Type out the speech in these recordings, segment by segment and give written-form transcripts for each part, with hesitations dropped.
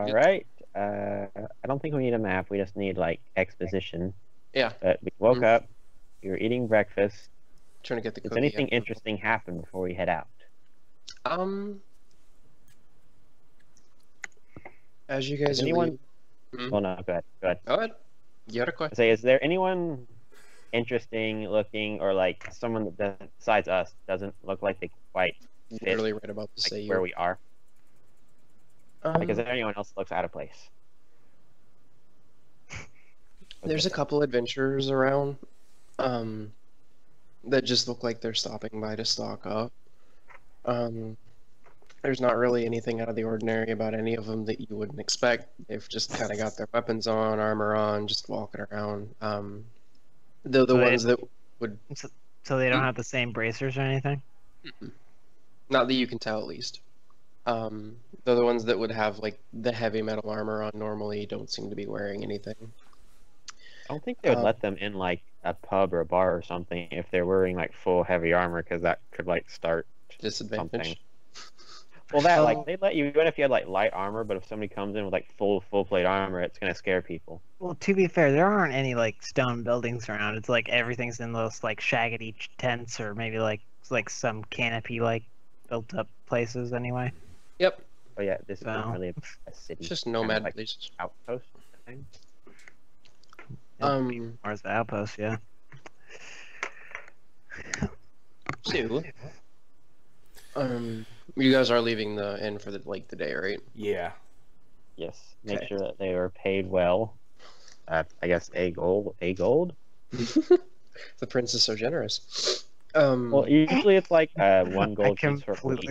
All right. I don't think we need a map. We just need like exposition. Yeah. But we woke up. We were eating breakfast. Trying to get the Does cookie. anything interesting happen before we head out? As you guys Is are anyone? leaving... Well, no. Go ahead. Go ahead. Go ahead. You had a I question. say, is there anyone interesting looking, or like someone that besides us doesn't look like they quite fit Literally right about to like, say where you. we are? Like, is there anyone else that looks out of place? There's a couple adventurers around that just look like they're stopping by to stock up. There's not really anything out of the ordinary about any of them that you wouldn't expect. They've just kind of got their weapons on, armor on, just walking around. They're the ones that would... So they don't have the same bracers or anything? Not that you can tell, at least. They're the ones that would have, like, the heavy metal armor on normally don't seem to be wearing anything. I don't think they would let them in like a pub or a bar or something if they're wearing like full heavy armor, because that could like start Disadvantage. something. Well, that like they'd let you even if you had like light armor, but if somebody comes in with like full plate armor, it's gonna scare people. Well, to be fair, there aren't any like stone buildings around. It's like everything's in those like shaggedy tents or maybe like some canopy like built up places anyway. Yep. Oh yeah, this is So- really a city. It's just kind of nomad like places. outpost thing. Where's the outpost? Yeah. So, you guys are leaving the inn for the day, right? Yeah. Yes, make Okay. sure that they are paid well. I guess a gold. The prince is so generous. Well, usually it's like one gold I piece for a week.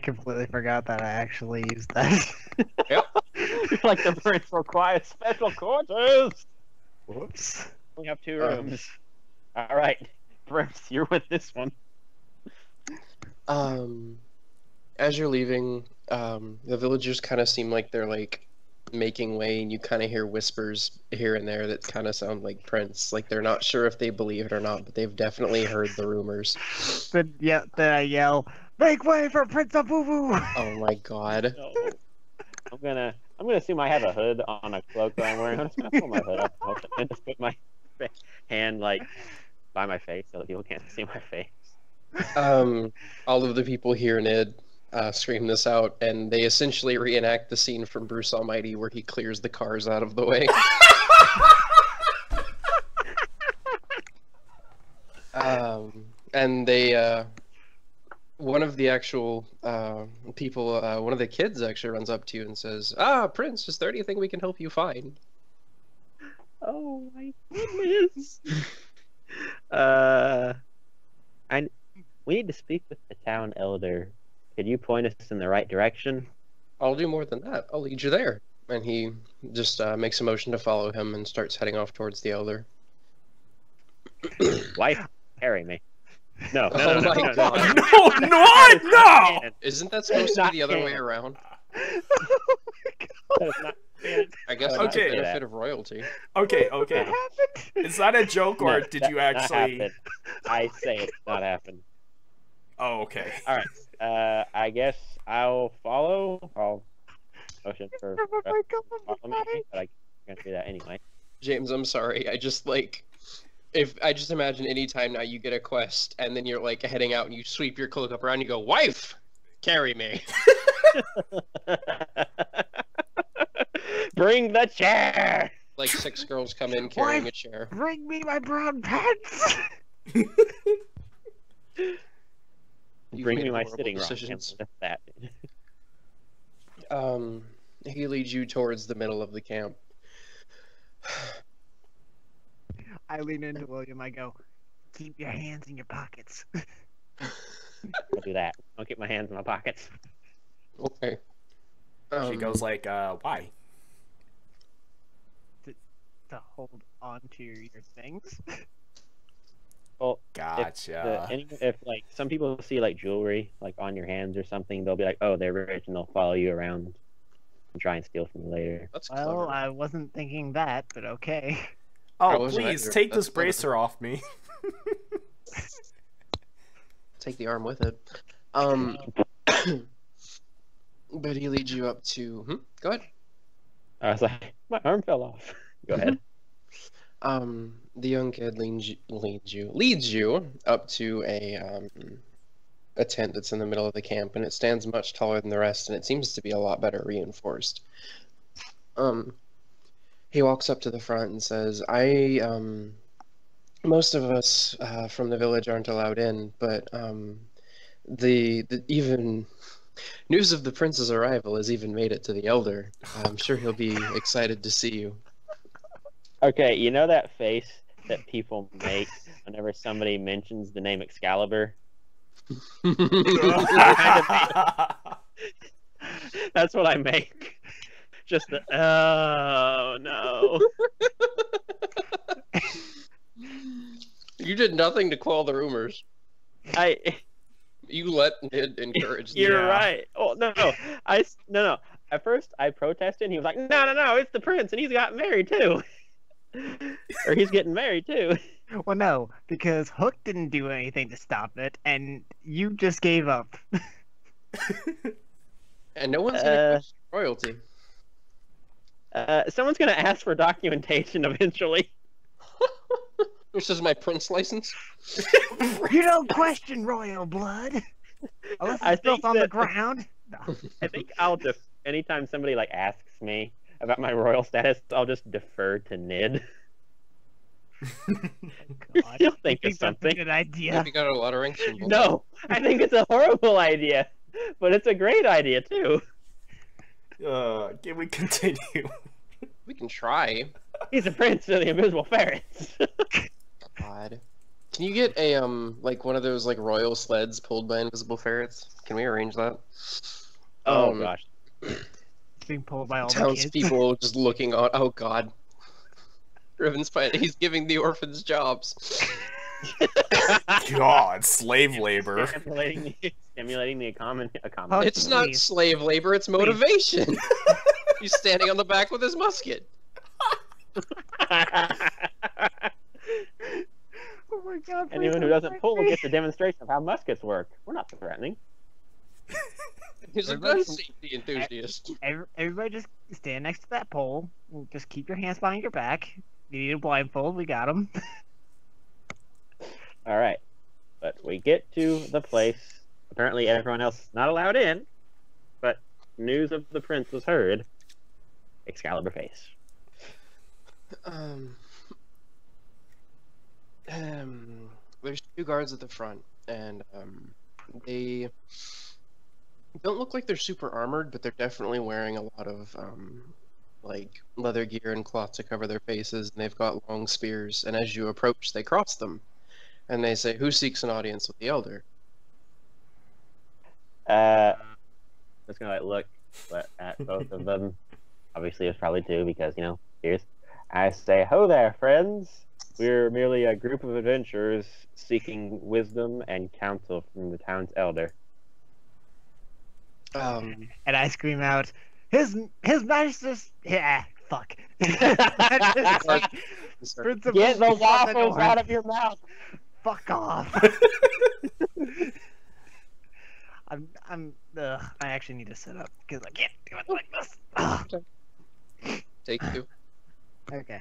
completely forgot that I actually used that. Like the prince requires special quarters. Whoops. We have 2 rooms. All right, prince, you're with this one. As you're leaving, the villagers kind of seem like they're like making way, and you kind of hear whispers here and there that kind of sound like Prince. Like they're not sure if they believe it or not, but they've definitely heard the rumors. Then I yell, "Make way for Prince Abubu!" Oh my god. No. I'm gonna assume I have a hood on a cloak that I'm wearing. I'm just gonna pull my hood up and just put my hand like by my face so that people can't see my face. All of the people hear Ned scream this out, and they essentially reenact the scene from Bruce Almighty where he clears the cars out of the way. And they, one of the actual people, one of the kids actually runs up to you and says, "Ah, Prince, is there anything we can help you find?" Oh my goodness. We need to speak with the town elder. Could you point us in the right direction? I'll do more than that. I'll lead you there. And he just makes a motion to follow him and starts heading off towards the elder. Wife, carry me. No, Oh my no. God. No! Isn't that supposed to be the other way around? That is not canon. I guess That is that's Okay. the benefit of royalty. Okay, okay. Is that a joke, or No, did that- you not actually... happen. I say it's not happened. Oh, okay. All right. I guess I'll follow. I'll motion for follow me, but I'm gonna do that anyway. James, I'm sorry. I just imagine any time now you get a quest and then you're like heading out and you sweep your cloak up around and you go, "Wife, carry me." Bring the chair. Like 6 girls come in carrying a chair. Bring me my brown pants! You've Bring made me my horrible sitting rock. decisions. And that. He leads you towards the middle of the camp. I lean into William. I go, "Keep your hands in your pockets." I'll do that. I'll keep my hands in my pockets. Okay. She goes like, why? To hold on to your things. Well, Gotcha. if like some people see like jewelry like on your hands or something, they'll be like, "Oh, they're rich," and they'll follow you around and try and steal from you later. That's Well, clever. I wasn't thinking that, but okay. I Oh, wasn't please, either. take That's this clever. bracer off me. Take the arm with it. But he leads you up to... Go ahead. I was like, my arm fell off. Go ahead. The young kid leads you up to a tent that's in the middle of the camp, and it stands much taller than the rest, and it seems to be a lot better reinforced. He walks up to the front and says, most of us from the village aren't allowed in, but the even news of the prince's arrival has even made it to the elder. I'm sure he'll be excited to see you. Okay, you know that face that people make whenever somebody mentions the name Excalibur? That's what I make. Just the, oh no. You did nothing to quell the rumors. You let Nid encourage them. You're right. Oh no. No. At first I protested and he was like, no, it's the prince and he's got married too. Or he's getting married too. Well, no, because Hook didn't do anything to stop it, and you just gave up. And no one's gonna question royalty. Someone's gonna ask for documentation eventually. This is my prince license. You don't question royal blood. Unless it's built on the ground. No. I think I'll just, anytime somebody like asks me about my royal status, I'll just defer to Nid. God. He'll think of that's something. a good idea. Have you got a lot of ranks? No, I think it's a horrible idea, but it's a great idea too. Can we continue? We can try. He's a prince of the invisible ferrets. God. Can you get a like one of those like royal sleds pulled by invisible ferrets? Can we arrange that? Oh gosh. Being pulled by all the kids. Townspeople just looking on. Oh God. Riven's fighting. He's giving the orphans jobs. God, slave labor. Stimulating the economy. Oh, It's not please. slave labor. It's motivation. He's standing on the back with his musket. Oh my God! Anyone who doesn't pull gets a demonstration of how muskets work. We're not threatening. He's a gun safety enthusiast. Everybody just stand next to that pole. Just keep your hands behind your back. You need a blindfold. We got them. All right, but we get to the place. Apparently, everyone else is not allowed in, but news of the prince was heard. Excalibur face. There's two guards at the front, and they don't look like they're super armored, but they're definitely wearing a lot of like leather gear and cloth to cover their faces, and they've got long spears. And as you approach, they cross them, and they say, "Who seeks an audience with the elder?" Just gonna look at both of them. Obviously, it's probably two because Cheers. I say, "Ho there, friends. We're merely a group of adventurers seeking wisdom and counsel from the town's elder." And I scream out, His Majesty's. Yeah, fuck. Get the waffles out of your mouth. Fuck off. I actually need to sit up because I can't do it like this. Take two. Okay.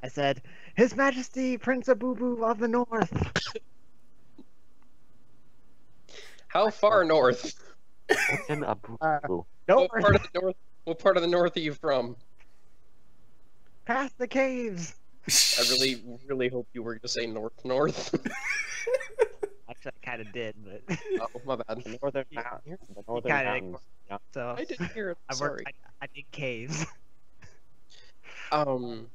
I said, His Majesty Prince Abubu of the North. How far north? What's in a boo? Don't What part of the north? What part of the north are you from? past the caves. I really hope you were going to say north. Actually, I kind of did, but Oh, my bad. The northern mountains. The northern kinda mountains. Yeah. so I didn't hear it. I Sorry. I did caves. The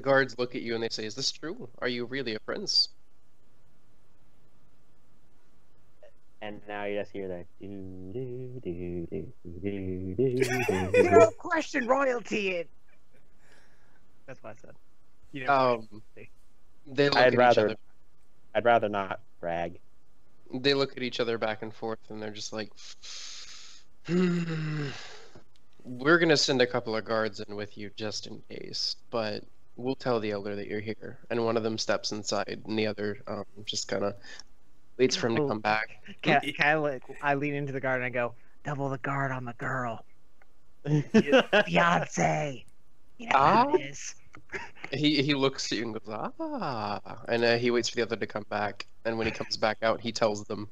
guards look at you and they say, "Is this true? Are you really a prince?" And now you just hear that. You don't question royalty. That's what I said. You know, They look at each other. I'd rather not brag. They look at each other back and forth, and they're just like, "We're gonna send a couple of guards in with you just in case, but we'll tell the elder that you're here." And one of them steps inside, and the other just kind of waits for him to come back. kind of like I lean into the guard and I go, "Double the guard on the girl." Fiance. You know how it is. He looks at you and goes, and he waits for the other to come back. And when he comes back out, he tells them.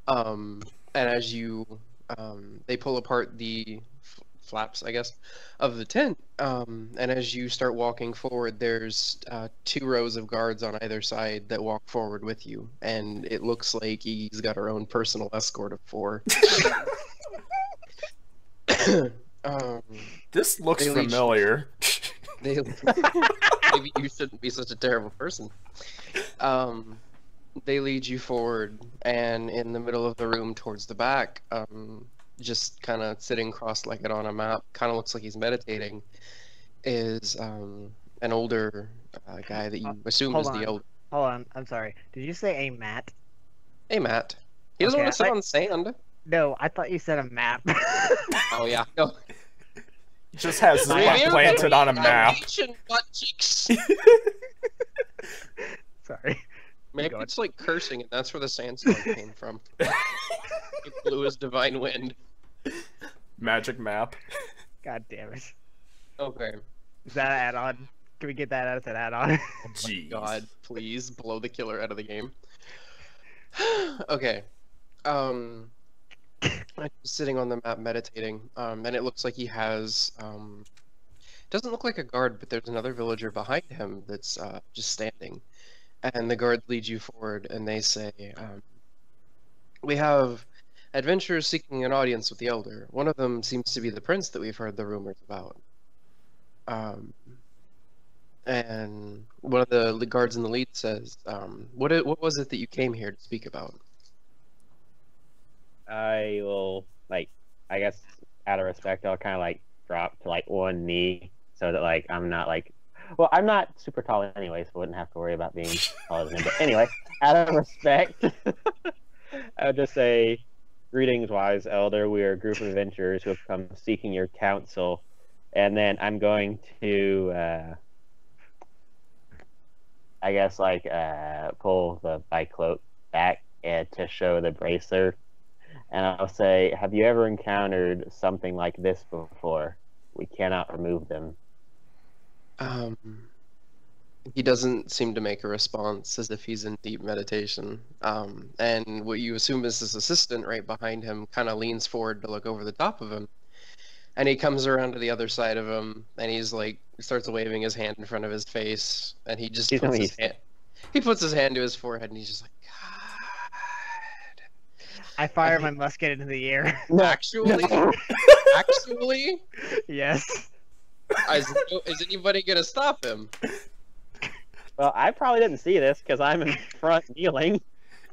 And as you, they pull apart the flaps, I guess, of the tent. And as you start walking forward, there's 2 rows of guards on either side that walk forward with you. And it looks like he's got her own personal escort of 4. This looks familiar. Maybe you shouldn't be such a terrible person. They lead you forward, and in the middle of the room towards the back, just kind of sitting cross-legged on a map, kind of looks like he's meditating, is an older guy that you assume is the elder. Hold on, I'm sorry. Did you say a mat? Hey, Matt. He doesn't want to sit on sand. No, I thought you said a map. Oh, yeah. No. He just has his butt planted on a map. Sorry. Maybe it's like cursing, and that's where the sandstorm came from. It blew his divine wind. Magic map. God damn it. Okay. Is that an add-on? Can we get that as an add-on? Jeez. God, please blow the killer out of the game. Okay. I'm sitting on the map meditating, and it looks like he has, doesn't look like a guard, but there's another villager behind him that's just standing. And the guards lead you forward, and they say, we have adventurers seeking an audience with the Elder. One of them seems to be the prince that we've heard the rumors about. And one of the guards in the lead says, what was it that you came here to speak about? I will, like, I guess out of respect, I'll kind of like drop to like one knee so that like I'm not like, well, I'm not super tall anyway, so I wouldn't have to worry about being taller than him. But anyway, out of respect, I would just say, greetings, wise elder. We are a group of adventurers who have come seeking your counsel. And then I'm going to, I guess, like, pull the bike cloak back to show the bracer. And I'll say, have you ever encountered something like this before? We cannot remove them. He doesn't seem to make a response, as if he's in deep meditation. And what you assume is his assistant right behind him kind of leans forward to look over the top of him. And he comes around to the other side of him, and he's like, starts waving his hand in front of his face, and he just puts his hand, he puts his hand to his forehead, and he's just like, God. I fire my musket into the air. Actually? Actually? Yes. Is anybody gonna stop him? Well, I probably didn't see this because I'm in front kneeling.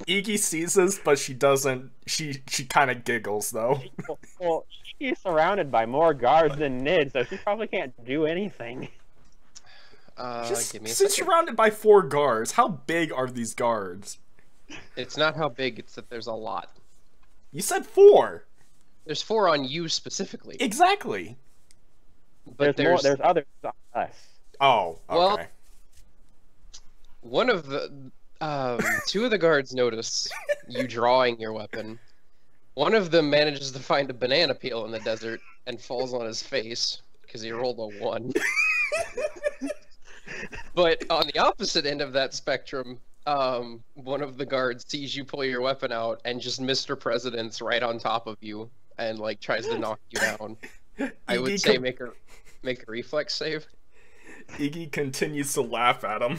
Eegy sees this, but she doesn't. She kind of giggles though. Well, she's surrounded by more guards than Nid, so she probably can't do anything. Give me a She's surrounded by 4 guards. How big are these guards? It's not how big; it's that there's a lot. You said 4. There's 4 on you specifically. Exactly. But There's more. There's others on us. Oh, okay. Well, one of the 2 of the guards notice you drawing your weapon. One of them manages to find a banana peel in the desert and falls on his face because he rolled a 1. But on the opposite end of that spectrum, one of the guards sees you pull your weapon out and just Mr. President's right on top of you and like tries to knock you down. I would say make a reflex save. Eegy continues to laugh at him.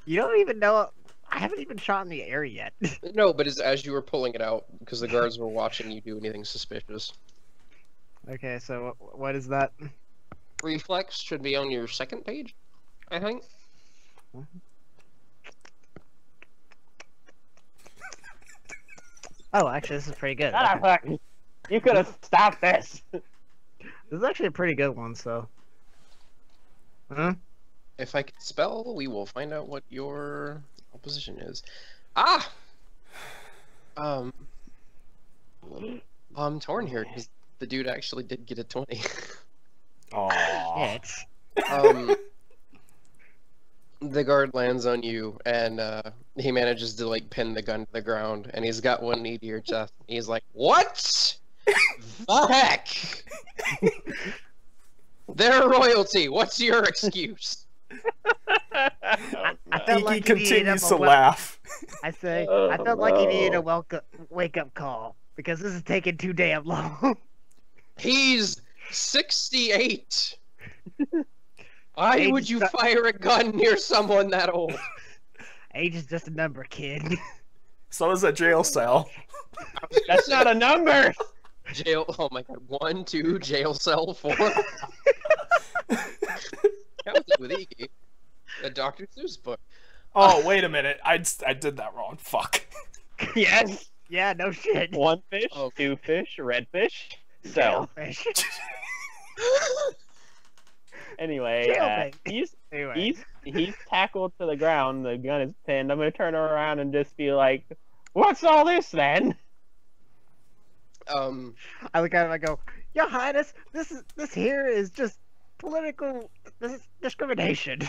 You don't even know. I haven't even shot in the air yet. No, but as you were pulling it out, because the guards were watching you do anything suspicious. Okay, so what is that? Reflex should be on your second page, I think. Oh, actually, this is pretty good. Shut up, fuck. You could have stopped this. This is actually a pretty good one, so. Huh? If I can spell, we will find out what your opposition is. Ah! I'm torn here because the dude actually did get a 20. Aww. Shit. The guard lands on you, and he manages to like pin the gun to the ground, and he's got one knee to your chest. He's like, "What? The heck? They're royalty. What's your excuse? I felt Eegy like he needed continues a to laugh. I say, Oh, I felt like he needed a no. wake-up call, because this is taking too damn long. He's 68. Why Age would is you not- fire a gun near someone that old? Age is just a number, kid. So is a jail cell. That's not a number. Jail. Oh my god. 1, 2, jail cell 4. That was with Eegy. A Dr. Seuss book. Oh, wait a minute. I did that wrong. Fuck. Yes. Yeah, no shit. 1 fish, Oh. 2 fish, red fish. So Jailfish. anyway, Jailbait. Anyway. he's tackled to the ground. The gun is pinned. I'm gonna turn around and just be like, "What's all this then?" I look at him. I go, Your Highness, this here is just political. This is discrimination.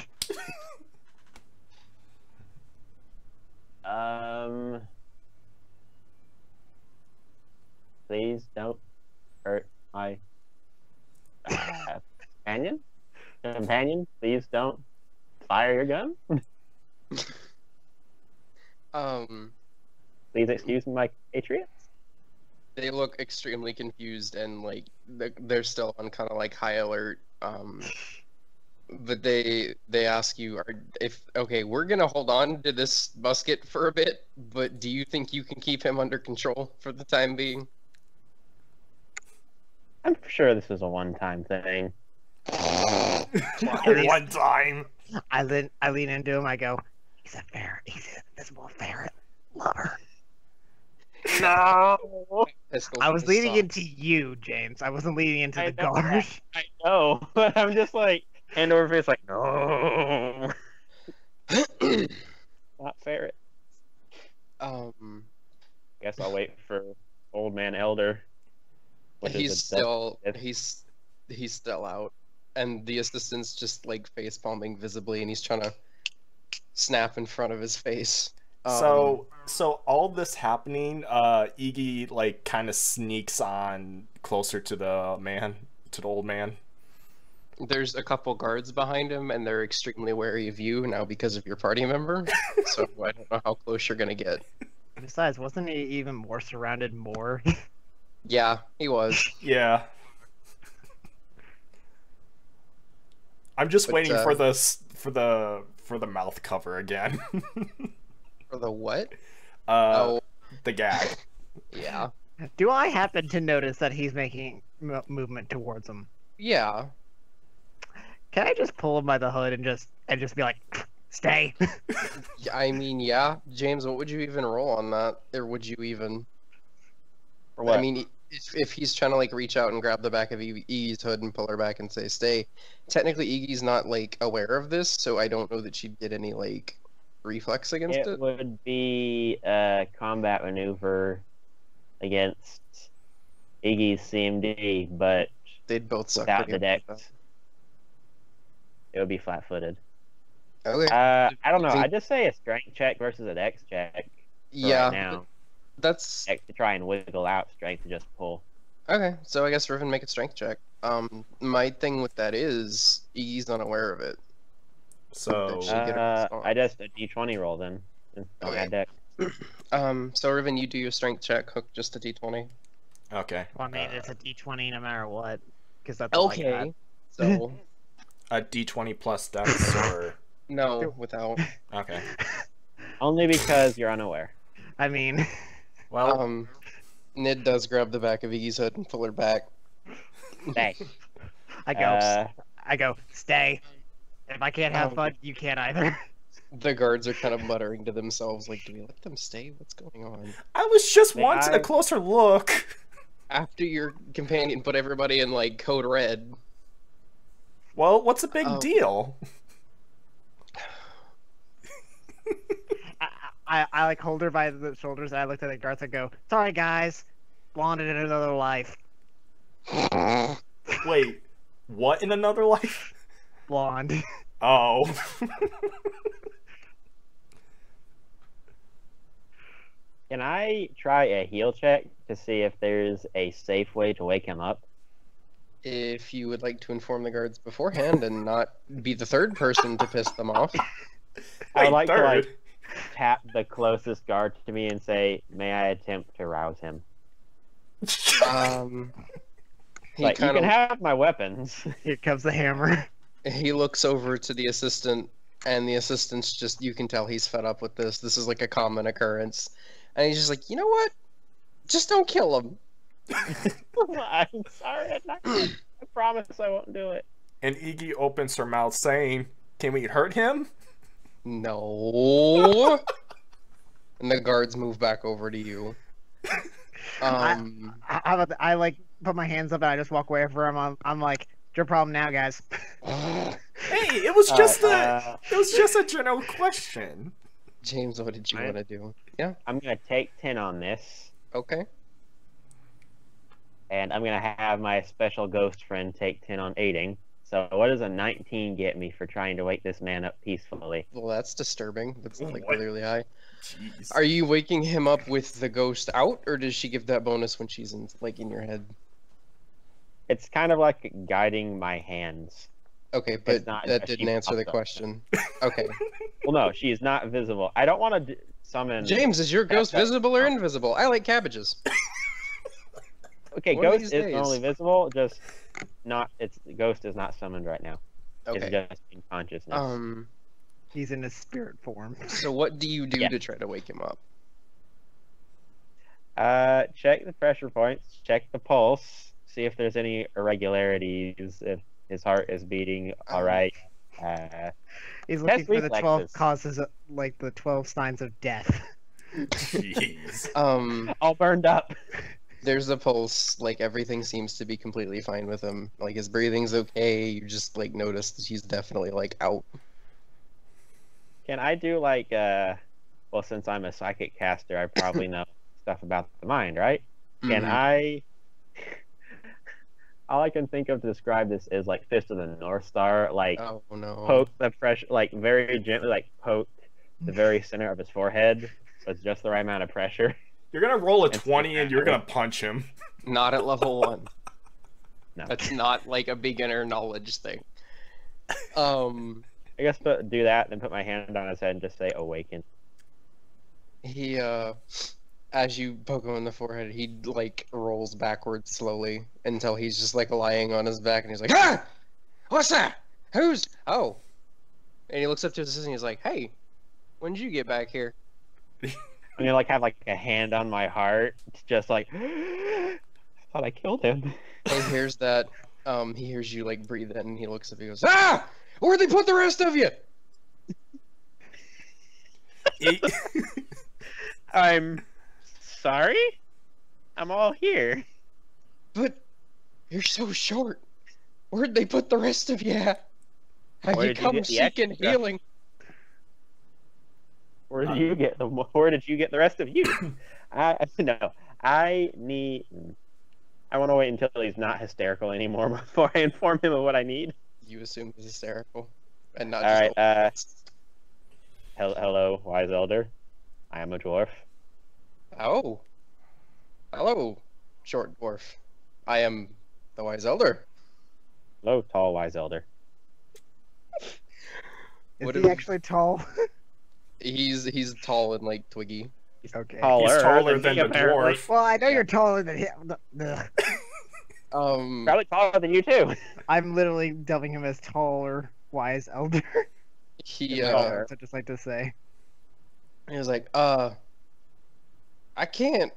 Please don't hurt my companion. Companion, please don't fire your gun. Please excuse my patriots. They look extremely confused and like they're still on kind of like high alert. But they ask you, okay, we're gonna hold on to this musket for a bit, but do you think you can keep him under control for the time being? I'm sure this is a one-time thing. One time. I lean into him. I go, He's a ferret. He's an invisible ferret lover. No. I was leaning into you, James. I wasn't leaning into the know guard. I know, but I'm just like hand over face, like no. Not ferret. Guess I'll wait for old man elder. which is He's a still it's- he's still out, and the assistant's just like face palming visibly, and he's trying to snap in front of his face. So all this happening, Eegy like kind of sneaks on closer to the old man. There's a couple guards behind him, and they're extremely wary of you now because of your party member. So I don't know how close you're gonna get. Besides, wasn't he even more surrounded more? Yeah, he was. Yeah. I'm just But, waiting for the mouth cover again. For the what? The gag. Yeah. Do I happen to notice that he's making movement towards him? Yeah. Can I just pull him by the hood and just be like, stay? I mean, yeah. James, what would you even roll on that? Or would you even... For what? I mean, if he's trying to like reach out and grab the back of Eegee's hood and pull her back and say stay, technically Eegee's not like aware of this, so I don't know that she did any like reflex against it it. would be a combat maneuver against Iggy's CMD, but They'd both suck. without pretty the dex, much. it would be flat-footed. Okay. I don't know. think- I just say a strength check versus a dex check. Yeah. Right now, That's dex to try and wiggle out, strength to just pull. okay. So I guess Riven make a strength check. My thing with that is Eegee's unaware of it. So Should get a response. I just a d20 roll then. Don't Okay. add dex. So Riven, you do your strength check. Hook just a d20. okay. Well, I mean, it's a D20 no matter what. Because that's all I got. Okay. So A d20 plus dex or no, without. okay. Only because you're unaware. I mean, Well, Nid does grab the back of Eegee's hood and pull her back. Hey. I go, stay. If I can't have Um, fun, you can't either. The guards are kind of muttering to themselves, like, "Do we let them stay? What's going on?" I was just May wanting I- a closer look. After your companion put everybody in like code red, Well, what's a big Oh. deal? I like hold her by the shoulders and I looked at the guards and go, sorry guys, blonde in another life. Wait, what in another life? Blonde. Oh. Can I try a heal check to see if there's a safe way to wake him up? If you would like to inform the guards beforehand and not be the third person to piss them off. I would Wait, like to third? tap the closest guard to me and say, "May I attempt to rouse him?" He Like, you kind can of have my weapons. Here comes the hammer. he looks over to the assistant, and the assistant's just, you can tell he's fed up with this. This is like a common occurrence. And he's just like, you know what? Just don't kill him. I'm sorry, I'm not gonna, I promise I won't do it. And Eegy opens her mouth saying, "Can we hurt him?" No. And the guards move back over to you. I like put my hands up and I just walk away from him. I'm like, it's your problem now, guys. Hey, it was just a general question. James, what did you want to do? Yeah. I'm gonna take 10 on this, Okay. and I'm gonna have my special ghost friend take 10 on aiding. So what does a 19 get me for trying to wake this man up peacefully? Well, that's disturbing. That's like What? really, really high. Jeez. Are you waking him up with the ghost out, or does she give that bonus when she's in your head? It's kind of like guiding my hands. Okay, but not- that she didn't answer the popped up. question. Okay. Well, no, she is not visible. I don't want to summon. James, is your ghost That's- visible or invisible? I like cabbages. Okay, one of ghost these is days. normally visible, just not. It's ghost is not summoned right now. It's Okay. just in consciousness. He's in his spirit form. So what do you do Yeah. to try to wake him up? Check the pressure points. Check the pulse. See if there's any irregularities. If his heart is beating all right. He's looking for the 12 reflexes. causes, like the 12 signs of death. Jeez. All burned up. There's a pulse. Like everything seems to be completely fine with him. Like his breathing's okay. You just like notice that he's definitely like out. Can I do like well, since I'm a psychic caster, I probably know stuff about the mind, right? Can Mhm. I? All I can think of to describe this is like Fist of the North Star, like Oh no. poke the pressure, like very gently, like poke the very center of his forehead, so it's just the right amount of pressure. You're gonna roll a It's- 20 and you're gonna punch him. Not at level 1. No. That's not like a beginner knowledge thing. I guess do that, then put my hand on his head and just say "awaken." He as you poke him in the forehead, he like rolls backwards slowly until he's just like lying on his back, and he's like, "Ah, what's that? Who's? Oh!" And he looks up to his assistant. And he's like, "Hey, when did you get back here?" I'm gonna like have like a hand on my heart, just like I thought I killed him. And hears that. He hears you like breathe in, and he looks up. He goes, "Ah, where'd they put the rest of you?" E- I'm sorry. I'm all here. But you're so short. Where'd they put the rest of you at? Have Where you did you come get the seeking extra? healing? Where did you get the? Where did you get the rest of you? No. I want to wait until he's not hysterical anymore before I inform him of what I need. You assume he's hysterical, and not All just. right. Hello, wise elder. I am a dwarf. Oh. Hello, short dwarf. I am the wise elder. Hello, tall wise elder. Is What he if- actually tall? He's tall and like twiggy. Okay. taller than me, the apparently. dwarf. Well, I know you're taller than him. Ugh. Probably taller than you too. I'm literally dubbing him as taller, wise elder. He Taller. I just like to say. he was like, I can't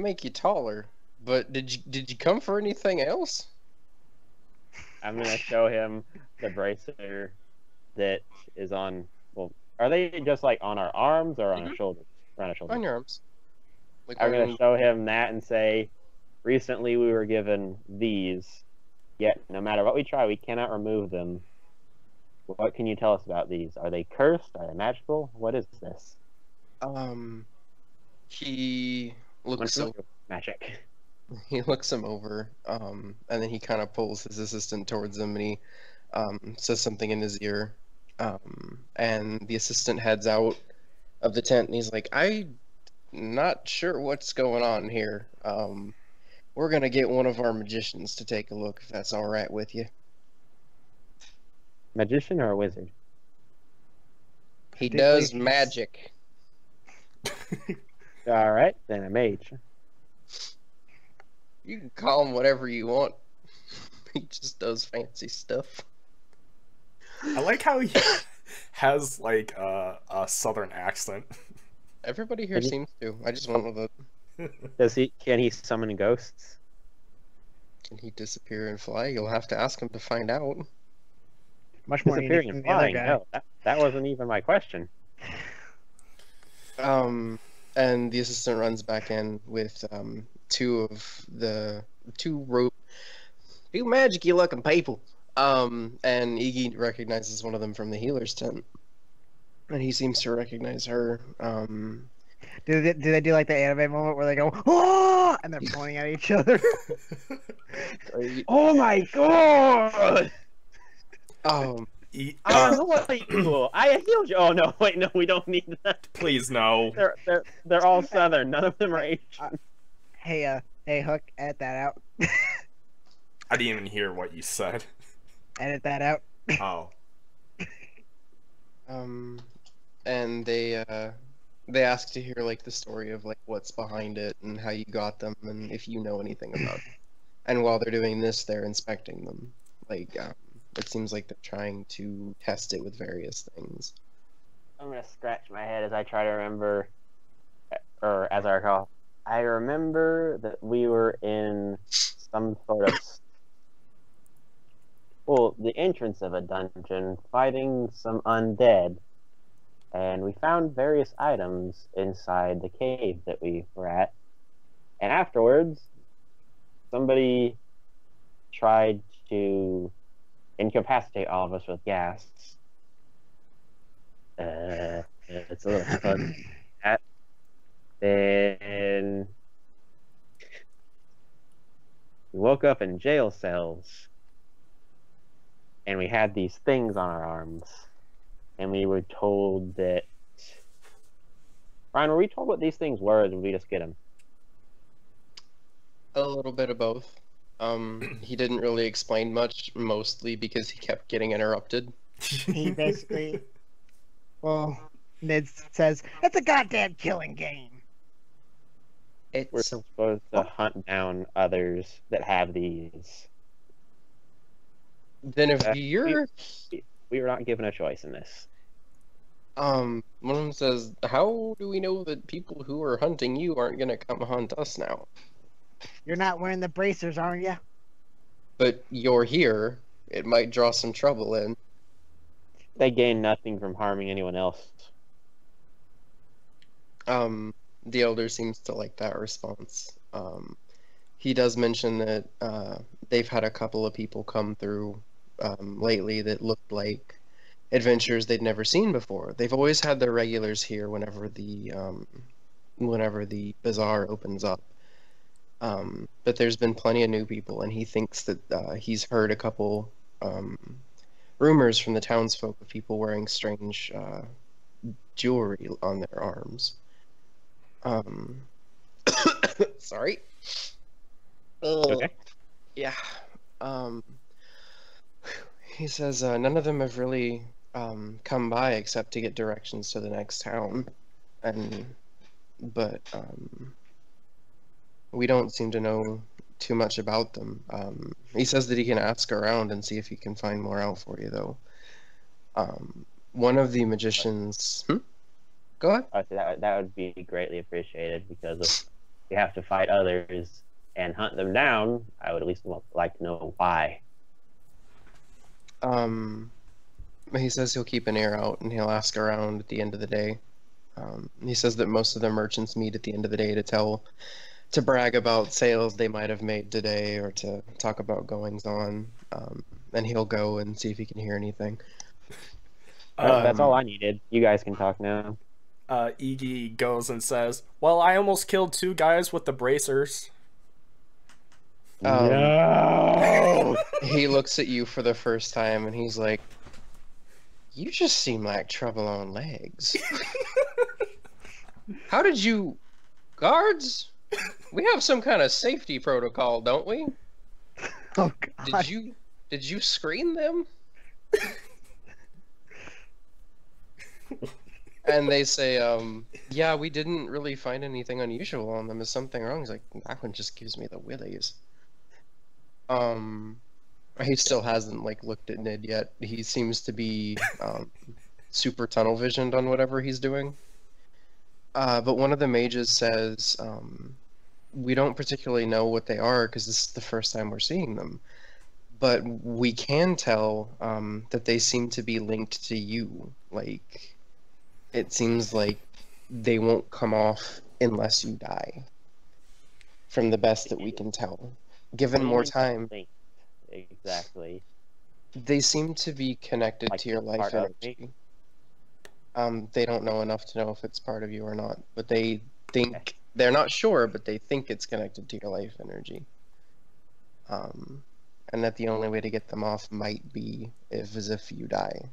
make you taller. But did you come for anything else? I'm gonna show him the bracer that is on. Well, are they just like on our arms or on our shoulders? Around our shoulders. On your arms. Like I'm on- gonna show him that and say, recently we were given these, yet no matter what we try, we cannot remove them. What can you tell us about these? Are they cursed? Are they magical? What is this? He looks over. Magic. He looks him over, and then he kind of pulls his assistant towards him, and he says something in his ear, and the assistant heads out of the tent, and he's like, I not sure what's going on here. We're gonna get one of our magicians to take a look, if that's all right with you. Magician or a wizard? He Big does leap. magic. All right, then a mage. You can call him whatever you want. He just does fancy stuff. I like how he has like a southern accent. Everybody here Can you- seems to. I just went with it. Can he summon ghosts? Can he disappear and fly? You'll have to ask him to find out. Much more unique Disappearing than and the other flying? guy. No, that wasn't even my question. And the assistant runs back in with two magic-y looking people. And Eegy recognizes one of them from the healer's tent. And he seems to recognize her. Do they do like the anime moment where they go, oh, and they're pointing at each other? Oh my god! E- I know what you. I healed you. Oh no, wait, no, we don't need that. please no. They're all southern. None of them are Asian. Hey, Hook, edit that out. I didn't even hear what you said. Edit that out. Oh. And they ask to hear like the story of like what's behind it and how you got them and if you know anything about it. And while they're doing this, they're inspecting them. Like it seems like they're trying to test it with various things. I'm gonna scratch my head as I try to remember, or as I recall. I remember that we were in some sort of, well, the entrance of a dungeon, fighting some undead, and we found various items inside the cave that we were at. And afterwards, somebody tried to incapacitate all of us with gas. It's a little fun. Then we woke up in jail cells, and we had these things on our arms, and we were told that. Ryan, were we told what these things were, or did we just get them? A little bit of both. He didn't really explain much, mostly because he kept getting interrupted. He basically, well, Ned says, it's a goddamn killing game. We're It's supposed to hunt down others that have these. then if Uh, you're We were not given a choice in this. one of them says, "How do we know that people who are hunting you aren't gonna come hunt us now?" You're not wearing the bracers, aren't you? But you're here. It might draw some trouble in. They gain nothing from harming anyone else. The elder seems to like that response. He does mention that they've had a couple of people come through lately that looked like adventures they'd never seen before. They've always had their regulars here whenever the bazaar opens up. But there's been plenty of new people, and he thinks that he's heard a couple rumors from the townsfolk of people wearing strange jewelry on their arms. Sorry. Okay. Yeah. He says none of them have really come by except to get directions to the next town, but we don't seem to know too much about them. He says that he can ask around and see if he can find more out for you, though. One of the magicians. Go ahead. That would be greatly appreciated, because if we have to fight others and hunt them down, I would at least like to know why. He says he'll keep an ear out and he'll ask around at the end of the day. He says that most of the merchants meet at the end of the day to brag about sales they might have made today or to talk about goings on. And he'll go and see if he can hear anything. That's all I needed. You guys can talk now. Eegy goes and says, "Well, I almost killed 2 guys with the bracers." No! He looks at you for the first time and he's like, "You just seem like trouble on legs." How did you Guards, we have some kind of safety protocol, don't we? Oh God. Did you screen them? And they say, yeah, we didn't really find anything unusual on them. Is something wrong? He's like, that one just gives me the willies. He still hasn't like looked at Nid yet. He seems to be super tunnel visioned on whatever he's doing. But one of the mages says, we don't particularly know what they are because this is the first time we're seeing them. But we can tell that they seem to be linked to you. Like, it seems like they won't come off unless you die. From the best that we can tell. Given more time, Exactly. they seem to be connected Like to your life part of me? energy. They don't know enough to know if it's part of you or not, but they think they're not sure, but they think it's connected to your life energy. And that the only way to get them off might be if you die.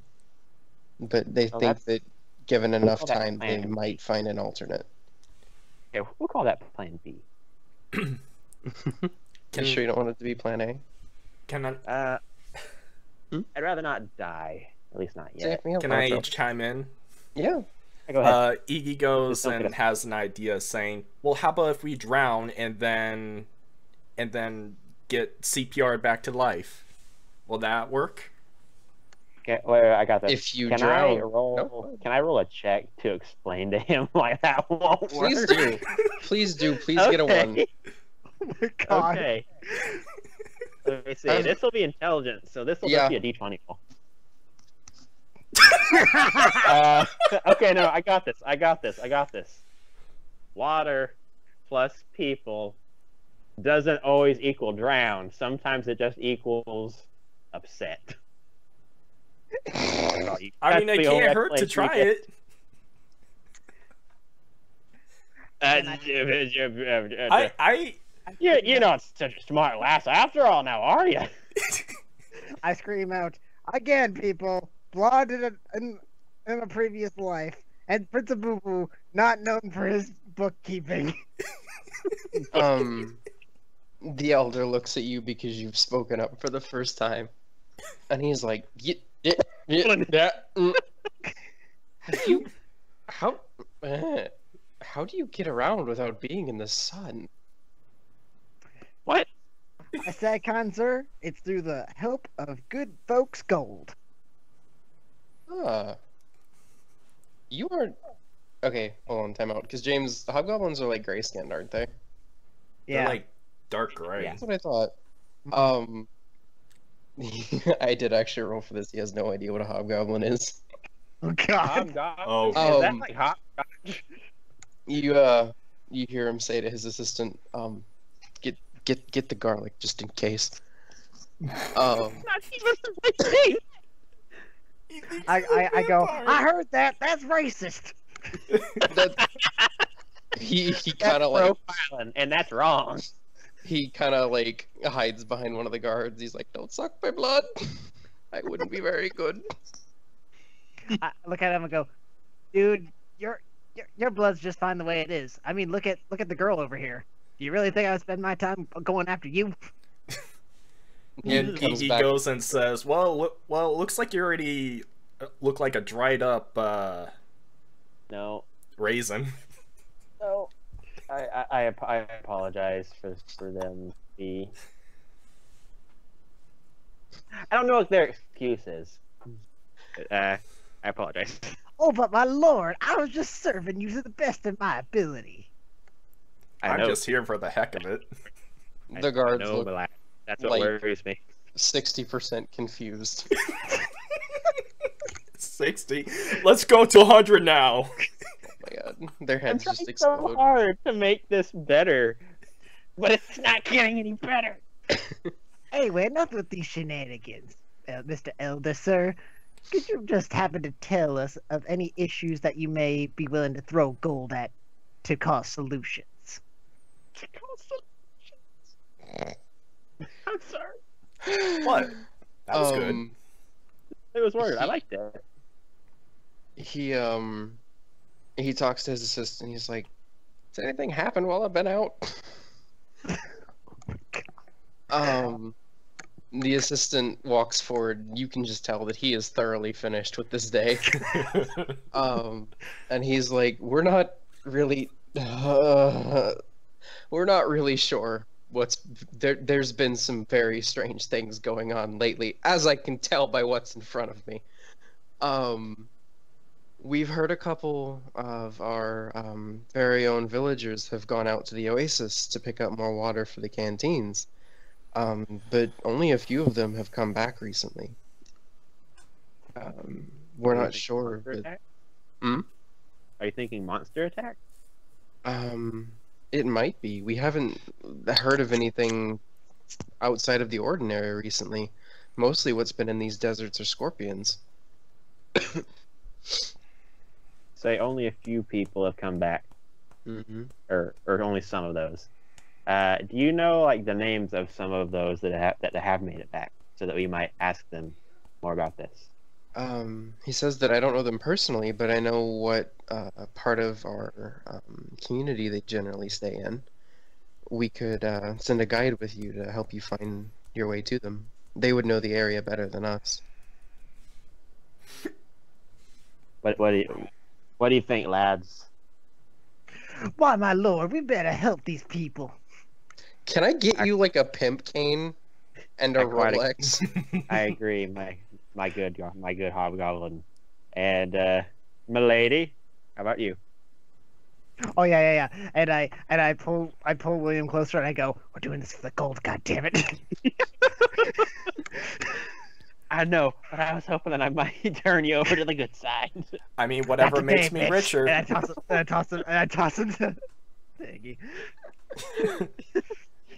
But they think that given enough call that time, they plan might find an alternate. Okay, we'll call that Plan B. You sure you don't want it to be Plan A? Can I I'd rather not die. At least not yet. can I chime in? Yeah. Go ahead. Eegy goes Just don't and get has an idea saying, well, how about if we drown and then get CPR'd back to life? Will that work? Okay, wait, I got this. If you can drown- I roll? Can I roll a check to explain to him why that won't work? Please do. Please do. Please get a 1. Oh my God. Okay. Let me see. This will be intelligence, so this will Yeah. just be a D20 roll. Okay, no, I got this. Water plus people doesn't always equal drown. Sometimes it just equals upset. I mean, it can't hurt to try it. You're not such a smart lass after all now, are you? I scream out, again, people, blood in a previous life, and Prince of Boo Boo, not known for his bookkeeping. The elder looks at you because you've spoken up for the first time, and he's like, how do you get around without being in the sun? What? I say, kind sir, it's through the help of good folks' gold. You are... Okay, hold on, time out. Because James, hobgoblins are like gray skinned, aren't they? Yeah. They're like dark gray. Yeah. That's what I thought. I did actually roll for this. He has no idea what a hobgoblin is. Oh God. Oh. Is that like hot? You hear him say to his assistant, get the garlic just in case. Not even the right thing. I go, I heard that. That's racist. He kind of like profiling, and that's wrong. he kind of like hides behind one of the guards. He's like, "Don't suck my blood. I wouldn't be very good." I look at him and go, dude, your blood's just fine the way it is. I mean, look at the girl over here. Do you really think I would spend my time going after you? And comes Eegy back- goes and says, well, it looks like you already look like a dried up No. raisin. No. I apologize for them. I don't know what their excuse is. I apologize. Oh, but my lord, I was just serving you to the best of my ability. I know. I'm just here for the heck of it. The guards I know, look but that's what like- worries me. 60% confused. 60. Let's go to 100 now. Oh my god, their I'm heads trying just so explode. hard to make this better, but it's not getting any better. Anyway, enough with these shenanigans, Mr. Elder, sir. Could you just happen to tell us of any issues that you may be willing to throw gold at to cause solutions? I'm sorry. What? That was good. It was weird. I liked it. He talks to his assistant. He's like, Has anything happened while I've been out? The assistant walks forward. You can just tell that he is thoroughly finished with this day. And he's like, we're not really sure what's there. There's been some very strange things going on lately, as I can tell by what's in front of me. We've heard a couple of our very own villagers have gone out to the oasis to pick up more water for the canteens. But only a few of them have come back recently. We're not sure. But... Are you thinking monster attack? It might be. We haven't heard of anything outside of the ordinary recently. Mostly what's been in these deserts are scorpions. Say only a few people have come back. Or only some of those. Do you know like the names of some of those that have made it back, so that we might ask them more about this? He says that I don't know them personally, but I know what part of our community they generally stay in. We could send a guide with you to help you find your way to them. They would know the area better than us. What do you think, lads? Why, my lord, we better help these people. Can I get you like a pimp cane and a Rolex? I agree, my good hobgoblin. And milady, how about you? Oh yeah. And I pull William closer and I go, we're doing this for the gold, god damn it. I know, but I was hoping that I might turn you over to the good side. I mean, whatever makes me richer. And I toss him to Eegy.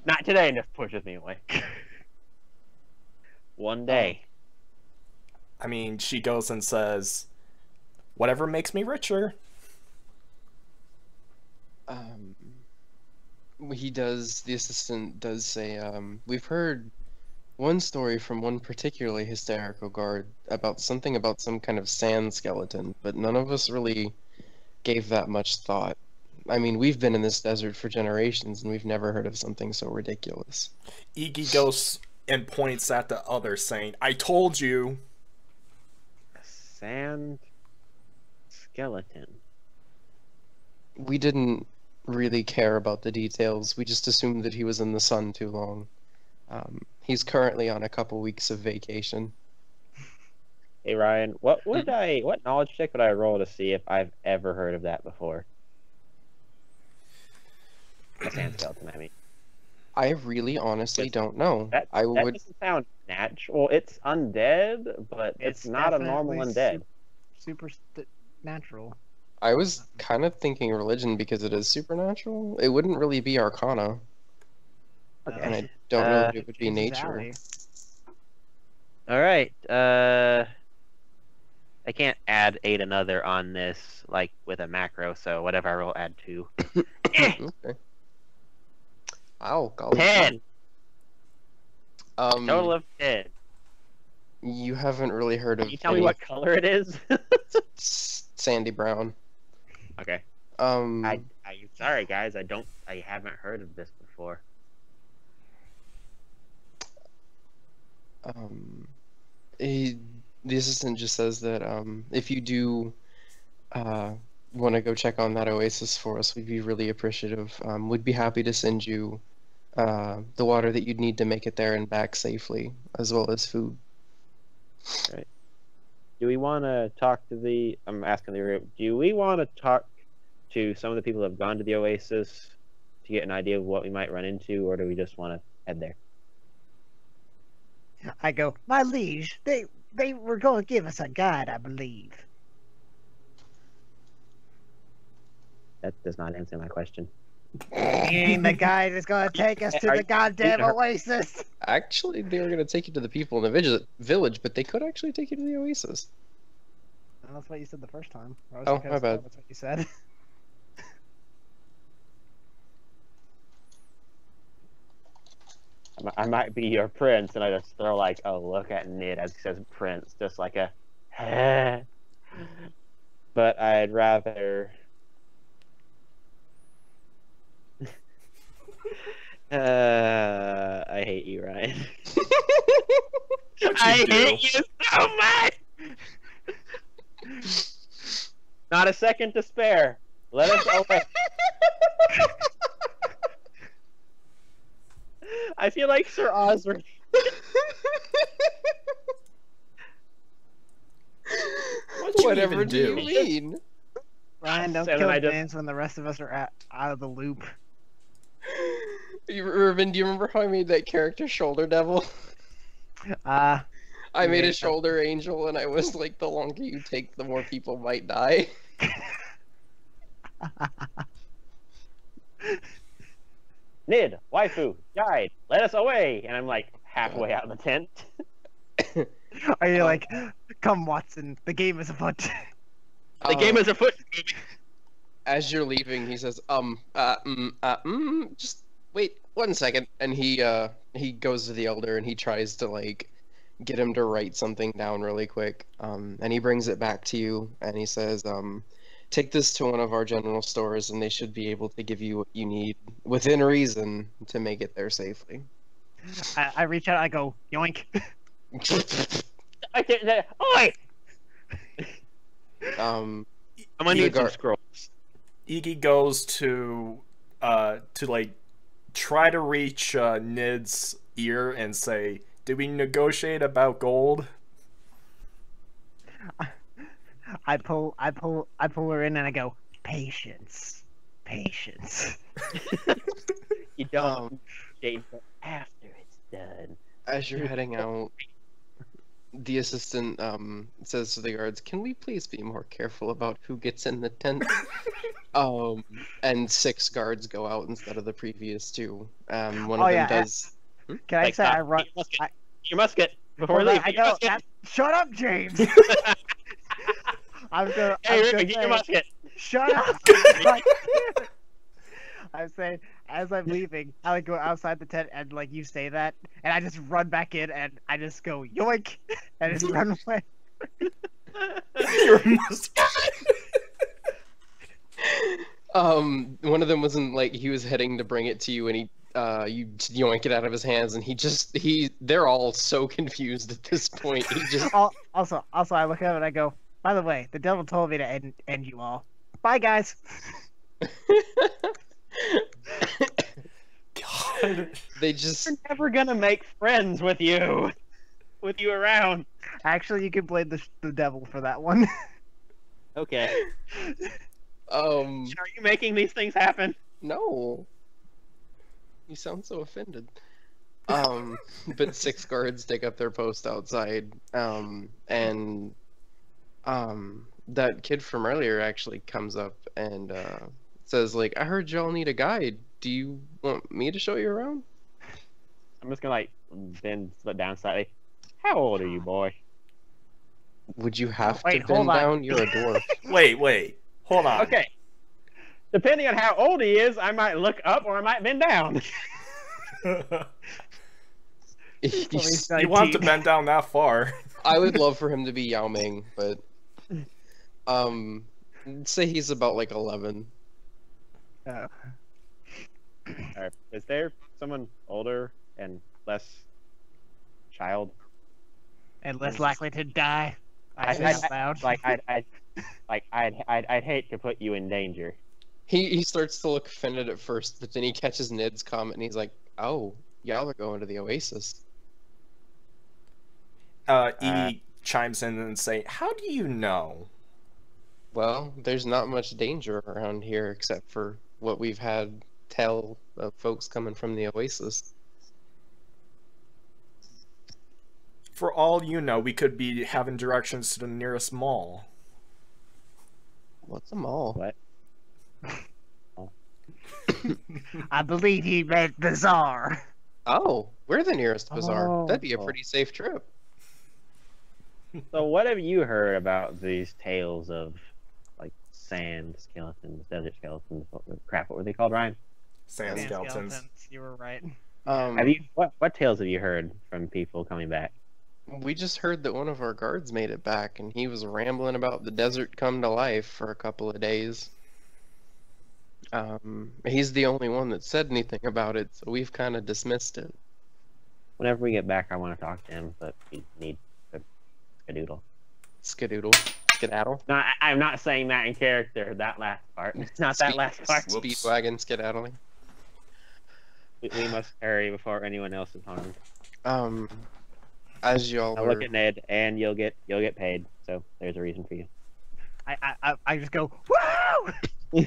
Not today, and just pushes me away. One day. I mean, she goes and says, whatever makes me richer. The assistant does say, we've heard one story from one particularly hysterical guard about some kind of sand skeleton, but none of us really gave that much thought. I mean, we've been in this desert for generations, and we've never heard of something so ridiculous. Eegy goes and points at the other, saying, I told you. A sand skeleton. We didn't really care about the details. We just assumed that he was in the sun too long. He's currently on a couple weeks of vacation. Hey Ryan, what knowledge check would I roll to see if I've ever heard of that before? A sand skeleton, I mean. I really honestly don't know. That doesn't sound natural. It's undead, but it's not a normal undead. Super natural. I was kind of thinking religion because it is supernatural. It wouldn't really be arcana. Okay. And I don't know if it would be nature. Alright, I can't add 8 another on this, like, with a macro, so whatever I roll, add 2. Okay. I'll call it 10! 10. Total of 10. You haven't really heard of Can you tell me what color it is? Sandy brown. Okay. I sorry guys, I haven't heard of this before. The assistant just says that if you do want to go check on that oasis for us, we'd be really appreciative. We'd be happy to send you the water that you'd need to make it there and back safely, as well as food. Right. Do we want to talk to I'm asking the group, do we want to talk to some of the people who have gone to the oasis to get an idea of what we might run into, or do we just want to head there? I go, my liege, they were going to give us a guide, I believe. That does not answer my question. Meaning the guide is going to take us to the goddamn oasis. Actually, they were going to take you to the people in the village, but they could actually take you to the oasis. Well, that's what you said the first time. Oh, my bad. That's what you said. I might be your prince, and I just throw like, oh, look at Nid as he says prince, just like a, but I'd rather I hate you, Ryan. What'd I you do? hate you so much. Not a second to spare. Let us away. I feel like Sir Osric. What'd you Whatever even do you do? mean? Ryan, don't And kill then I just- James when the rest of us are out of the loop. Riven, do you remember how I made that character Shoulder Devil? Uh, I made Yeah. a Shoulder Angel, and I was like, the longer you take, the more people might die. Nid, waifu, guide, let us away. And I'm like halfway out of the tent. are you like, come Watson, the game is afoot. The game is afoot. As you're leaving, he says, just wait 1 second, and he goes to the elder and he tries to like get him to write something down really quick, and he brings it back to you and he says, take this to one of our general stores and they should be able to give you what you need within reason to make it there safely. I reach out, I go, yoink. I can't. Oi! Um, I'm gonna need some Gar- scrolls. Eegy goes to like try to reach Nid's ear and say, "Did we negotiate about gold?" I pull her in and I go, patience. Patience. You don't date until after it's done. as you're heading out, the assistant says to the guards, "Can we please be more careful about who gets in the tent?" And 6 guards go out instead of the previous 2. One of them does. Can I Like, say stop. I run? Get your musket before we Hold on, leave. I Get your go. musket. Shut up, James. I'm gonna. Hey, I'm Riven, gonna get your say, musket. shut up. I'm saying, as I'm leaving, I like go outside the tent and like you say that, and I just run back in and I just go yoink, and just run away. Your musket. One of them wasn't like he was heading to bring it to you, and you yoink it out of his hands, and they're all so confused at this point. He just Also, I look up and I go, by the way, the devil told me to end you all. Bye, guys. God. they just We're never gonna make friends with you around. Actually, you can blame the devil for that one. Okay. um Are you making these things happen? no. You sound so offended. But 6 guards take up their post outside. And that kid from earlier actually comes up and says, like, "I heard y'all need a guide. Do you want me to show you around?" I'm just gonna like bend down slightly. How old are you, boy? Would you have Wait, to hold bend on. down? You're a dwarf. Wait. Hold on. Okay. Depending on how old he is, I might look up or I might bend down. He's- You want to bend down that far? I would love for him to be Yao Ming, but say he's about like 11. Or is there someone older and less child? And less likely to die. I I- say I- out loud. I'd hate to put you in danger. He starts to look offended at first, but then he catches Nid's comment and he's like, "Oh, y'all are going to the Oasis." Eegy chimes in and say, "How do you know?" Well, there's not much danger around here except for what we've had tell of folks coming from the Oasis. For all you know, we could be having directions to the nearest mall. What's a mall? What? I believe he meant bazaar. Oh, we're the nearest bazaar. Oh. That'd be a pretty safe trip. So what have you heard about these tales of like sand skeletons, desert skeletons? What were they called, Ryan? Sand Man, skeletons. You were right. Have you what tales have you heard from people coming back? We just heard that one of our guards made it back, and he was rambling about the desert come to life for a couple of days. He's the only one that said anything about it, so we've kind of dismissed it. Whenever we get back, I want to talk to him, but we need a skadoodle. Skadoodle. Skedaddle. No, I'm not saying that in character. That last part. Not that last part. Whoops. Speedwagon skedaddling. We must hurry before anyone else is harmed. As y'all Now were... look at Ned, and you'll get paid. So there's a reason for you. I just go, woo!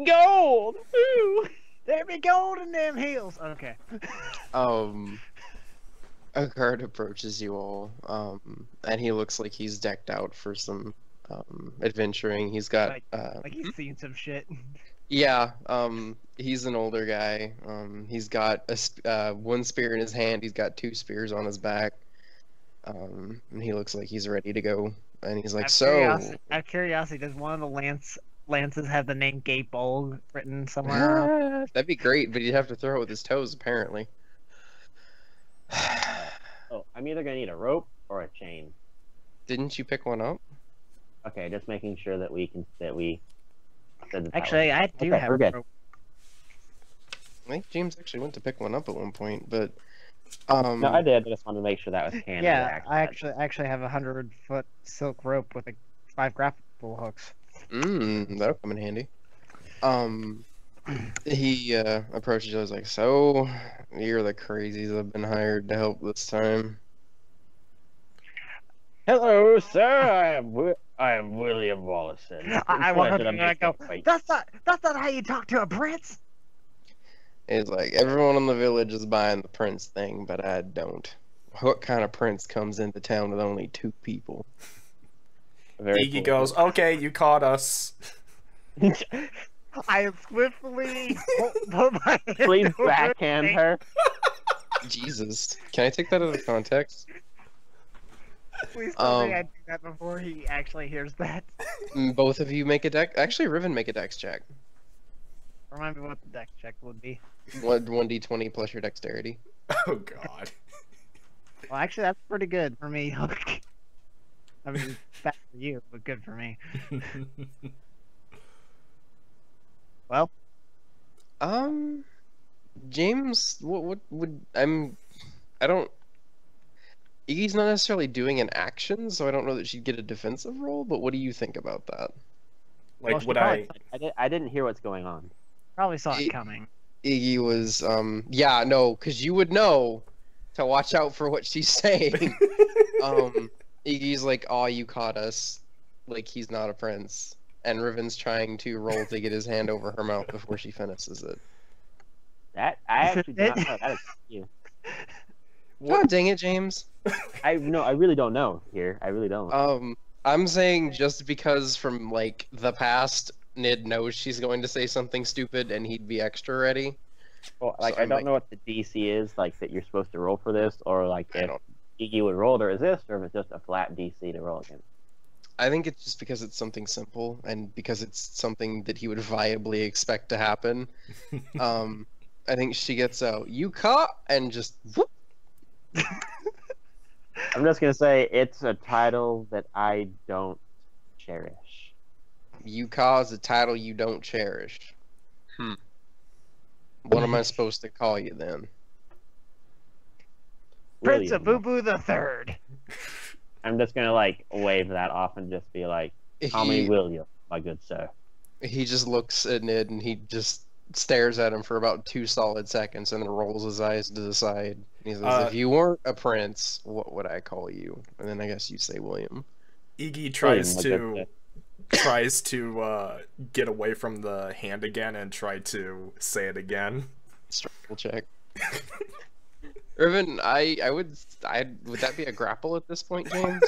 Gold! Woo! There be gold in them hills. Okay. A guard approaches you all, and he looks like he's decked out for some adventuring. He's got Like he's seen some shit. yeah, he's an older guy. He's got one spear in his hand. He's got 2 spears on his back. And he looks like he's ready to go. And he's like, Out of curiosity, does one of the lances have the name Gable written somewhere? That'd be great, but he'd have to throw it with his toes, apparently. Oh, I'm either gonna need a rope or a chain. Didn't you pick one up? Okay, just making sure that we said that Actually, I do Okay, have we're a good. rope. I think James actually went to pick one up at one point, but No, I did. I just wanted to make sure that was canon. Yeah, I actually have a 100-foot silk rope with 5 grapple hooks. that'll come in handy. He approaches you. I was like, "So, you're the crazies that have been hired to help this time." Hello, sir. I am William Wallison. I walk up to him and I Just go, wait. that's not how you talk to a prince. It's like everyone in the village is buying the prince thing, but I don't. What kind of prince comes into town with only 2 people? Very Eegy cool. goes, okay, you caught us. I swiftly put my hand Please over backhand his her. Jesus, can I take that out of context? Please tell me I do that before he actually hears that. Both of you make a dex. Actually, Riven, make a dex check. Remind me what the dex check would be. 1d20 plus your dexterity. Oh god. Well, actually, that's pretty good for me. I mean, bad for you, but good for me. Well, James, what would I don't. Eegee's not necessarily doing an action, so I don't know that she'd get a defensive roll. But what do you think about that? Like, Well, she would probably- I didn't hear what's going on. probably saw it coming. Eegy was yeah, no, because you would know to watch out for what she's saying. Eegee's like, "Oh, you caught us," like he's not a prince, and Riven's trying to roll to get his hand over her mouth before she finishes it. That I actually do not know. That is you. God dang it, James. I really don't know here. I really don't. I'm saying just because from like the past, Nid knows she's going to say something stupid, and he'd be extra ready. Well, like so I I'm don't like- know what the DC is like that you're supposed to roll for this, or like I if don't- Eegy would roll to resist, or if it's just a flat DC to roll against. I think it's just because it's something simple, and because it's something that he would viably expect to happen. I think she gets out, "You caught," and just whoop. I'm just gonna say it's a title that I don't cherish. You cause a title you don't cherish. What am I supposed to call you then? Prince of William. Boo Boo the Third. I'm just gonna like wave that off and just be like, "Call me William, my good sir." He just looks at Nid and he just stares at him for about 2 solid seconds and then rolls his eyes to the side. And he says, "If you weren't a prince, what would I call you?" And then I guess you say William. Eegy William, tries to get away from the hand again and try to say it again. Struggle check. Riven, would that be a grapple at this point, James?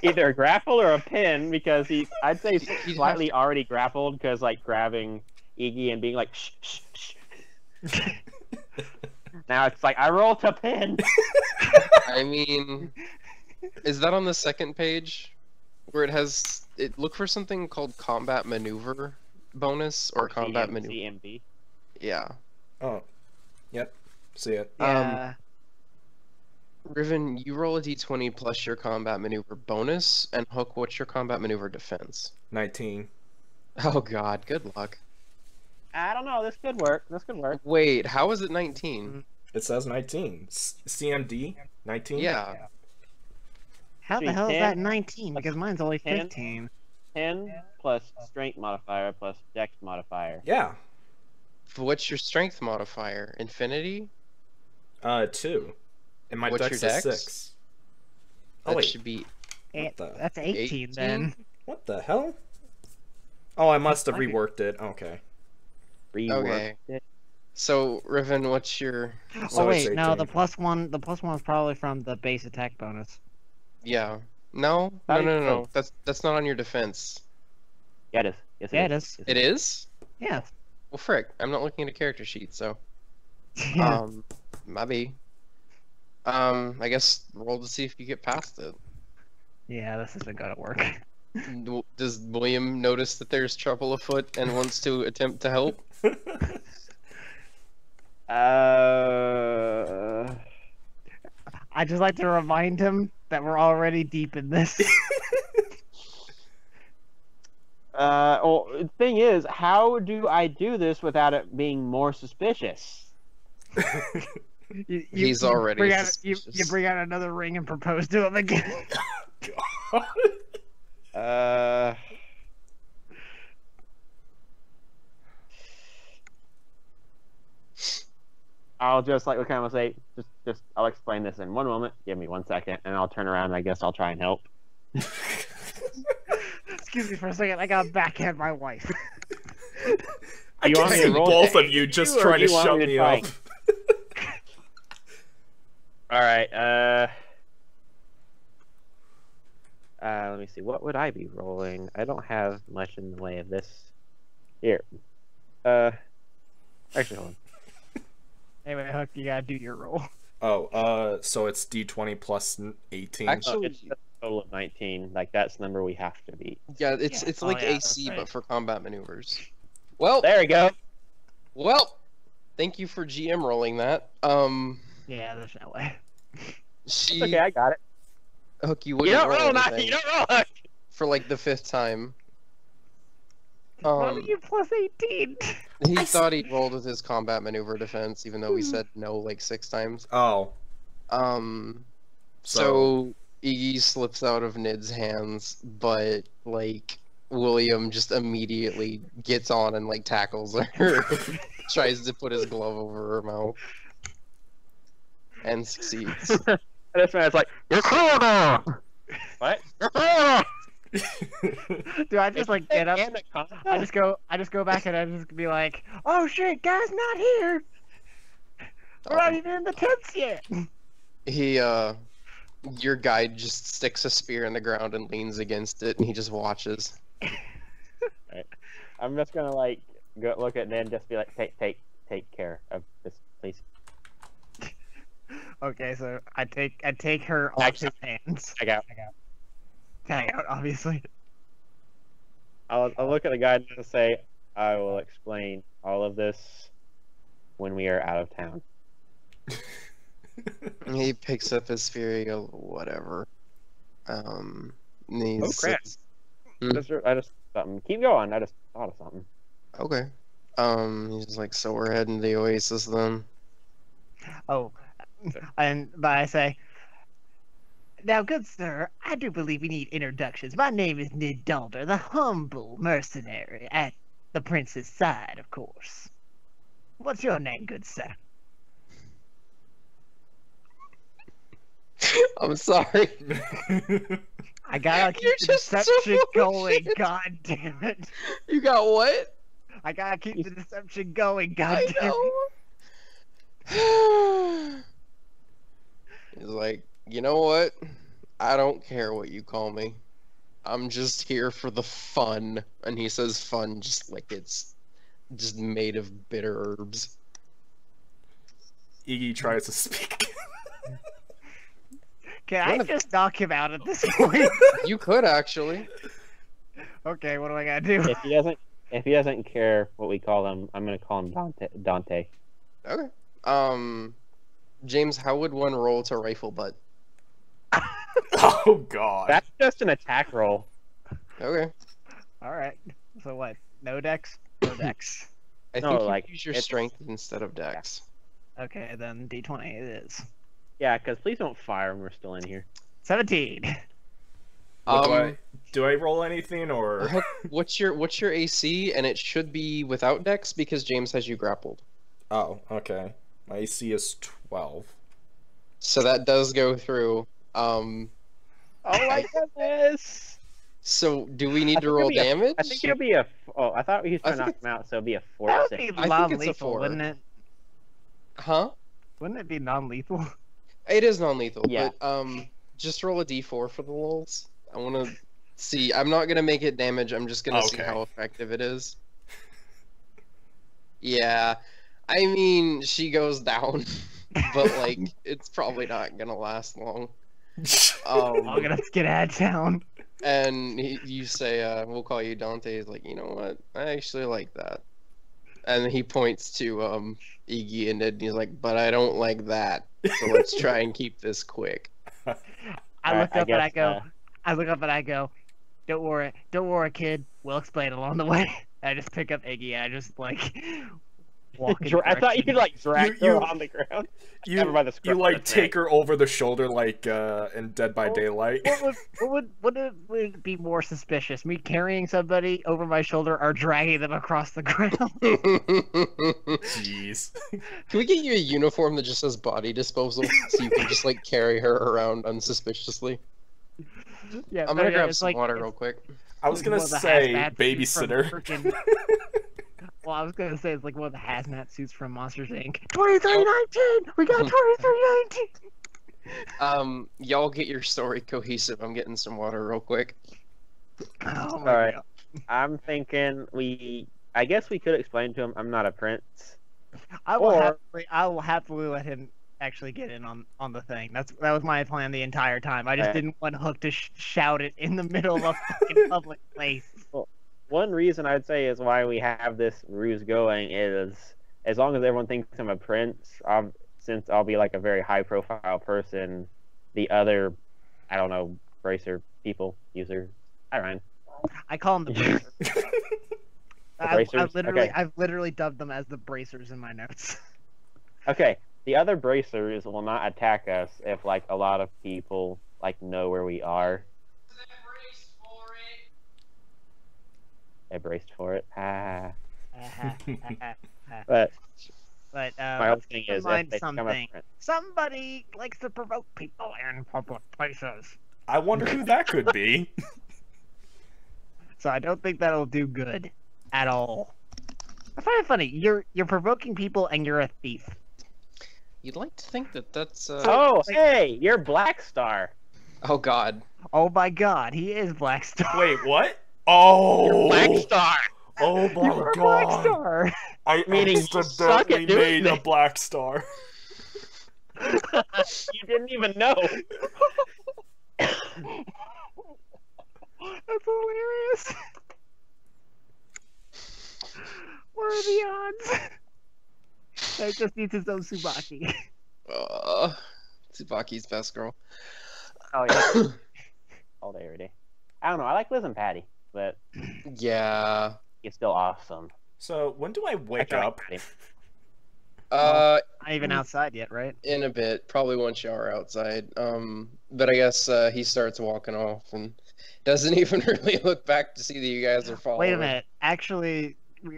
Either a grapple or a pin, because I'd say You'd have slightly already grappled, because like grabbing Eegy and being like, shh, shh, shh. Now it's like, I roll to pin. I mean, is that on the second page where it has look for something called combat maneuver bonus or combat maneuver? CMB. Yeah. Oh, yep. See it. Yeah. Riven, you roll a d20 plus your combat maneuver bonus, and Hook, what's your combat maneuver defense? 19. Oh god, good luck. I don't know. This could work. This could work. Wait, how is it 19? It says 19. CMD 19. Yeah. How the Actually, hell is 10 that 19? plus Because mine's only 10. 15. 10 plus strength modifier plus dex modifier. Yeah. What's your strength modifier? Infinity? 2. And my What's dex your is dex? 6. Oh That wait. should be What the? That's 18 then. What the hell? Oh, I must have reworked it. Okay. Reworked Okay. it. So, Riven, what's your... So Oh it's wait, no, 18. the plus one is probably from the base attack bonus. Yeah. No? How No, do you- no, no, no. That's not on your defense. Yeah, it is. Yes, Yeah, it is. is. Yes, It is? Yeah. Well, frick. I'm not looking at a character sheet, so... Yeah. Maybe. I guess roll to see if you get past it. Yeah, this isn't gonna work. Does William notice that there's trouble afoot and wants to attempt to help? I just like to remind him that we're already deep in this. Well, the thing is, how do I do this without it being more suspicious? He's already bring out, suspicious. you bring out another ring and propose to him again. I'll just like kind of say, I'll explain this in one moment. Give me 1 second, and I'll turn around. And I guess I'll try and help. Excuse me for a second. I gotta backhand my wife. I You can want me to see roll both to of you just or trying do to you want shut me to me try? up. All right. Let me see. What would I be rolling? I don't have much in the way of this. Here. Actually, hold on. Anyway, Hook, you gotta do your roll. Oh, so it's D20 plus 18. Actually, It's a total of 19. Like that's the number we have to beat. yeah, it's Yeah. it's Oh, like yeah, that's AC right. but for combat maneuvers. Well, There we go. thank you for GM rolling that. Yeah, there's no way. She It's okay, I got it. Hook, you You wouldn't don't roll, not anything you don't roll. for like the 5th time. What are you plus 18? He thought he rolled with his combat maneuver defense, even though we said no like 6 times. Oh, So Eegy slips out of Nid's hands, but like William just immediately gets on and like tackles her, tries to put his glove over her mouth, and succeeds. And this man's like, "You're cool now." What? You're cool. Do I just like get up? Anaconda? I just go back and I just be like, "Oh shit, guy's not here. We're not even in the tents yet." He your guide just sticks a spear in the ground and leans against it, and he just watches. I'm just gonna like go look at Ned and just be like, take care of this, please. Okay, so I take her off his hands. I got. Tag out, obviously. I'll look at the guy and say, I will explain all of this when we are out of town. He picks up his spear, he goes, whatever. And he Oh crap! sits- I just something. Keep going. I just thought of something. Okay. He's like, so we're heading to the Oasis then. Oh, but I say, now, good sir, I do believe we need introductions. My name is Nid Dalder, the humble mercenary at the prince's side, of course. What's your name, good sir? I'm sorry. I gotta keep You're the just so deception going, bullshit. god damn it. You got what? I gotta keep the deception going, god I damn it. know. He's like, you know what? I don't care what you call me. I'm just here for the fun. And he says fun just like it's just made of bitter herbs. Eegy tries to speak. Can One I of- just knock him out at this point? You could actually. Okay, what do I gotta do? If he doesn't care what we call him, I'm gonna call him Dante. Okay. James, how would one roll to rifle butt? Oh god. That's just an attack roll. Okay. All right. So what? No dex? No dex. I No, think you like, use your it's- strength instead of dex. Okay, then D20 it is. Yeah, because please don't fire when we're still in here. 17. What, do I roll anything or? Hook, what's your AC? And it should be without dex because James has you grappled. Oh, okay. My AC is 12. So that does go through. Oh my goodness! So do we need to think roll it'll be a- damage? I think it'll be a. Oh, I thought he was I trying to knock think him out, so it'll be a That force would be save. I think it's a non-lethal, 4. wouldn't it? Huh? Wouldn't it be non-lethal? It is non-lethal, Yeah. but just roll a d4 for the lulz. I want to see. I'm not gonna make it damage. I'm just gonna see Okay. how effective it is. Yeah, I mean she goes down, but like it's probably not gonna last long. I'm gonna get out of town. And you say, "We'll call you Dante." He's like, "You know what? I actually like that." And he points to Eegy and Ned, and he's like, "But I don't like that. So let's try and keep this quick." I look up and I guess, go, don't worry, kid. We'll explain along the way. I just pick up Eegy and I just like walk. in I thought you direction. could like drag You- her on the ground. You, Never mind the you script, like that's take her over the shoulder like in Dead by Oh, Daylight. would it be more suspicious? Me carrying somebody over my shoulder or dragging them across the ground? Jeez. Can we get you a uniform that just says body disposal so you can just like carry her around unsuspiciously? Yeah, I'm gonna grab it's some like, water it's real quick. I was like gonna one of the say hazmat suits from babysitter. frickin- Well, I was gonna say it's like one of the hazmat suits from Monsters Inc. 2319. We got 2319. Y'all get your story cohesive. I'm getting some water real quick. Oh All my right. god. I'm thinking I guess we could explain to him I'm not a prince. I will Or- happily let him actually get in on the thing. That was my plan the entire time. I just Right. didn't want Hook to shout it in the middle of a fucking public place. One reason I'd say is why we have this ruse going is as long as everyone thinks I'm a prince, since I'll be like a very high profile person, the other, I don't know, bracer people, user, I don't know. I call them the bracers. bracers? Okay. I've literally dubbed them as the bracers in my notes. Okay, the other bracers will not attack us if like a lot of people like know where we are. They braced for it. Ah. But But my whole thing is mind if they become a something. prince. Somebody likes to provoke people in public places. I wonder who that could be. So I don't think that'll do good at all. I find it funny. You're provoking people and you're a thief. You'd like to think that that's. Oh, hey, you're Black Star. Oh God. Oh my god, he is Black Star. Wait, what? Oh, Black Star. oh You my are god! Black Star. I Meaning you suck accidentally at doing made a things. black star. You didn't even know. That's hilarious. What are the odds? That just needs his own Tsubaki. Tsubaki's best girl. Oh yeah. All day, every day. I don't know. I like Liz and Patty, but Yeah. it's still awesome. So when do I wake Actually, I like up? Patty. Not even outside yet, right? In a bit, probably one shower outside. But I guess he starts walking off and doesn't even really look back to see that you guys are following. Wait a minute. Actually,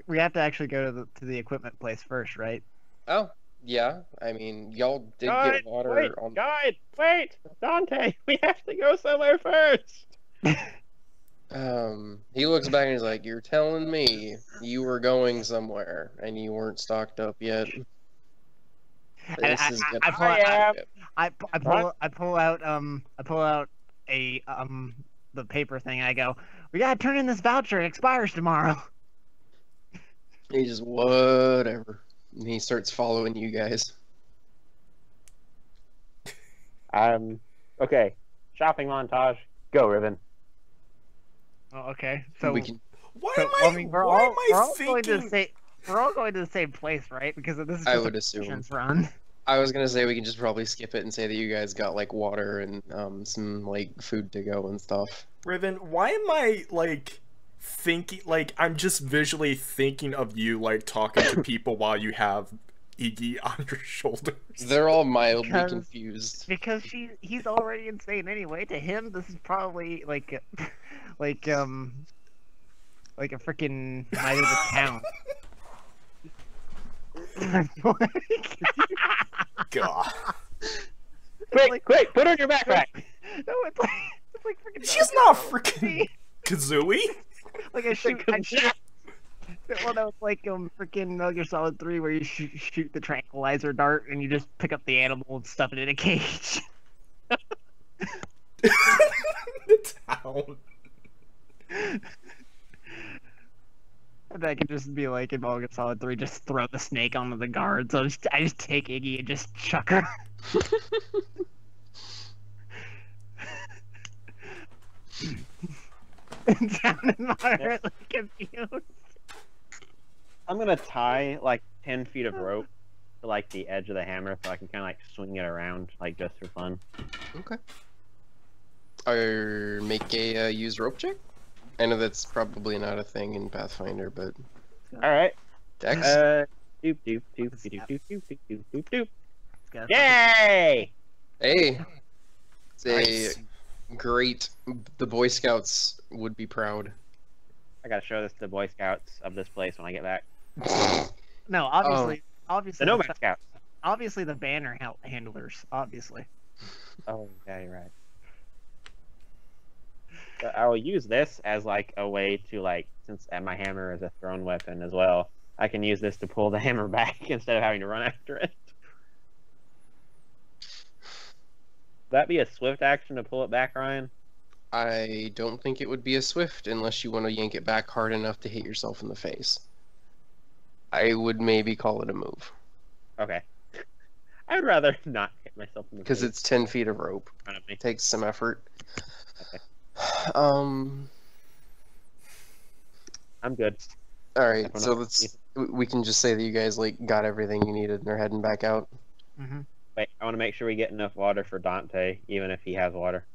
we have to actually go to the equipment place first, right? Oh, yeah. I mean, y'all did Guide, get water wait, on. guide, wait, Dante, we have to go somewhere first. He looks back and he's like, "You're telling me you were going somewhere and you weren't stocked up yet?" And This is gonna I be pull- bad. I pull out the paper thing. And I go, we gotta turn in this voucher. It expires tomorrow. He just whatever. And he starts following you guys. Okay, shopping montage. Go, Riven. Oh, okay. So we can. Why so, am I? I mean, we're why all am I going to thinking? we're all going to the same place, right? Because this is I just would a assume. missions run. I was gonna say we can just probably skip it and say that you guys got like water and some like food to go and stuff. Riven, why am I like thinking like I'm just visually thinking of you like talking to people while you have Eegy on your shoulders? They're all mildly Because- confused. Because he's already insane anyway. To him, this is probably like like a freaking night of the town. God. Quick, put on your backpack. No, it's like freaking. She's not freaking Kazooie. Like I shoot. Well, no, it's like freaking Metal Gear Solid 3 where you shoot the tranquilizer dart and you just pick up the animal and stuff it in a cage. The town. And I could just be like in Metal Gear Solid 3, just throw the snake onto the guard. So I just take Eegy and just chuck her. And sounded moderately confused. I'm gonna tie like 10 feet of rope to like the edge of the hammer so I can kind of like swing it around like just for fun. Okay. Or make a use rope check. I know that's probably not a thing in Pathfinder, but All right. Dex. Doop doop doop doop doop doop doop doop doop. Yay! Hey, it's Nice. a great. The Boy Scouts would be proud. I gotta show this to the Boy Scouts of this place when I get back. No, obviously, The Nomad Scouts. obviously the banner handlers, obviously. Oh, yeah, you're right. But I will use this as like a way to like, since my hammer is a thrown weapon as well, I can use this to pull the hammer back instead of having to run after it. Would that be a swift action to pull it back, Ryan? I don't think it would be a swift unless you want to yank it back hard enough to hit yourself in the face. I would maybe call it a move Okay. I would rather not hit myself in the because face it's 10 feet of rope. in front of me. It takes some effort. Okay. Um. I'm good. All right, Everyone so else- we can just say that you guys like got everything you needed and are heading back out. Mm-hmm. Wait, I want to make sure we get enough water for Dante, even if he has water.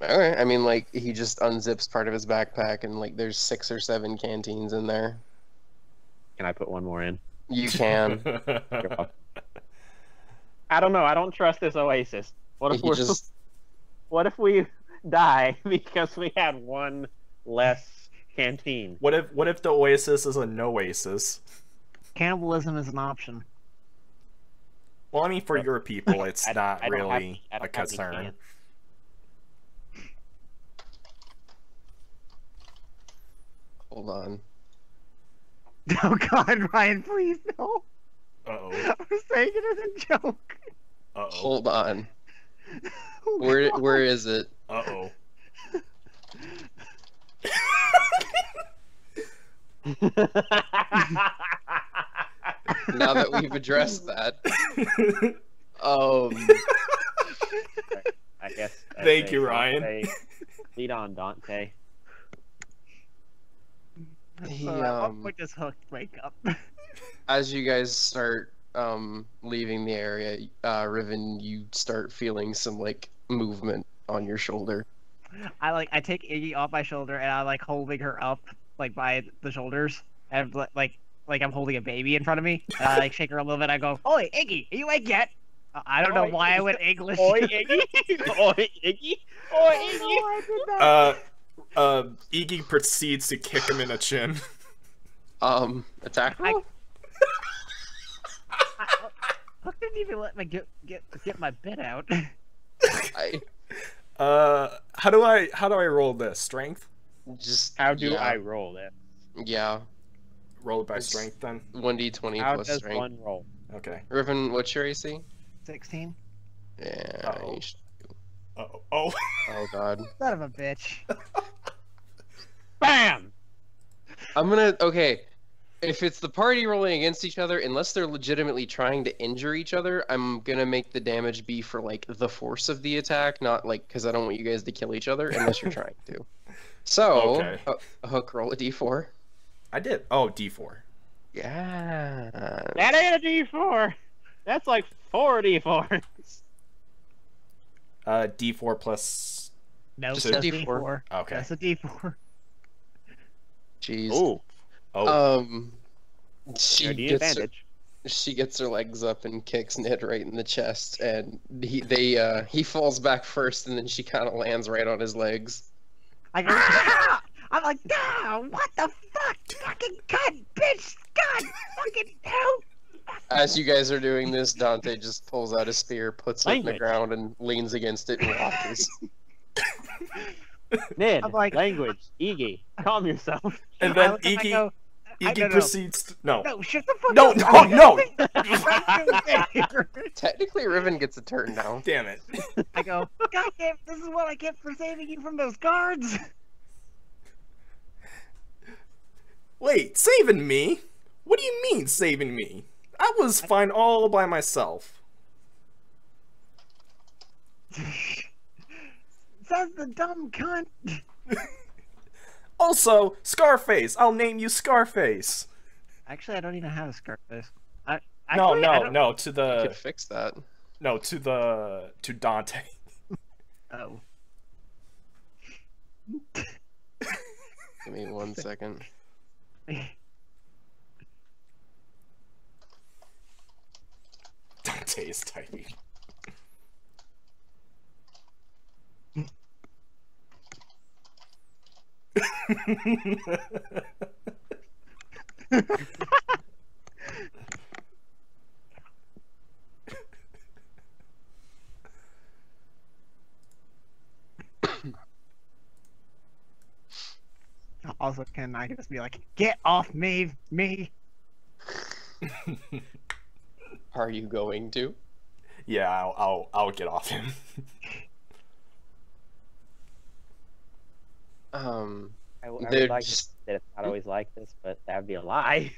All right. I mean, like he just unzips part of his backpack and like there's 6 or 7 canteens in there. Can I put one more in? You can. You're welcome. I don't know. I don't trust this oasis. What if He we're just What if we die because we had one less canteen? What if the oasis is a no-oasis? Cannibalism is an option. Well, I mean, for your people, it's I not don't have- really I a don't have any concern. cans. hold on. Oh God, Ryan, please no. Uh-oh. I was saying it as a joke. Uh-oh. Hold on. Oh, Where God. where is it? Uh-oh. Now that we've addressed that. I guess. I Thank say you, Ryan. Dante. Lead on, Dante. He, So at what point does Hook wake up? as you guys start leaving the area, Riven, you start feeling some like movement on your shoulder. I take Iggy off my shoulder and I like holding her up like by the shoulders and like I'm holding a baby in front of me. And I like shake her a little bit. I go, "Oi, Iggy, are you awake yet?" I don't know Oi, why I Iggy. went English. Oi, Iggy! Oi, Iggy! Oi, I don't know Iggy! why I did that. Eegy proceeds to kick him in the chin. Attack I- roll? Hook didn't even let me get my bit out. I How do I roll this? Strength? just How do yeah, I roll it? Yeah, Roll it by It's- strength then. 1d20 How plus does strength. one roll? Okay. Riven, what's your AC? 16. Yeah. Uh-oh. you should- Uh-oh. Oh. Oh god. Son of a bitch. BAM! I'm gonna okay. If it's the party rolling against each other, unless they're legitimately trying to injure each other, I'm gonna make the damage be for like the force of the attack, not like because I don't want you guys to kill each other unless you're trying to. So, Okay. Hook, roll a d4. I did. Oh, D4. Yeah. That ain't a D4! That's like 4d4. D4 plus. No, Just just a a D4. D4. Okay. Just a D4. Jeez. Ooh, Oh. She the gets her, advantage. she gets her legs up and kicks Ned right in the chest, and he falls back first, and then she kind of lands right on his legs. I go, ah! I'm like, ah, what the fuck? Fucking cunt, bitch! God, fucking help! As you guys are doing this, Dante just pulls out his spear, puts it in the Language. ground, and leans against it and watches. Ned, I'm like- language, Eegy, calm yourself. And I then look and I Eegy, go, Eegy proceeds to... No. no, shut the fuck No, up! no, no! Technically, Riven gets a turn now. Damn it. I go, God damn, this is what I get for saving you from those guards! Wait, saving me? What do you mean, saving me? I was fine all by myself. Says the dumb cunt! Also, Scarface. I'll name you Scarface. Actually, I don't even have a Scarface. No, Actually, I no, don't- no, to You the... could fix that. No, to Dante. Oh. Give me 1 second. Dante is tiny. Also, can I just be like, get off me, me? Are you going to? Yeah, I'll get off him. I would They're like to just- say that it's not always like this, but that would be a lie.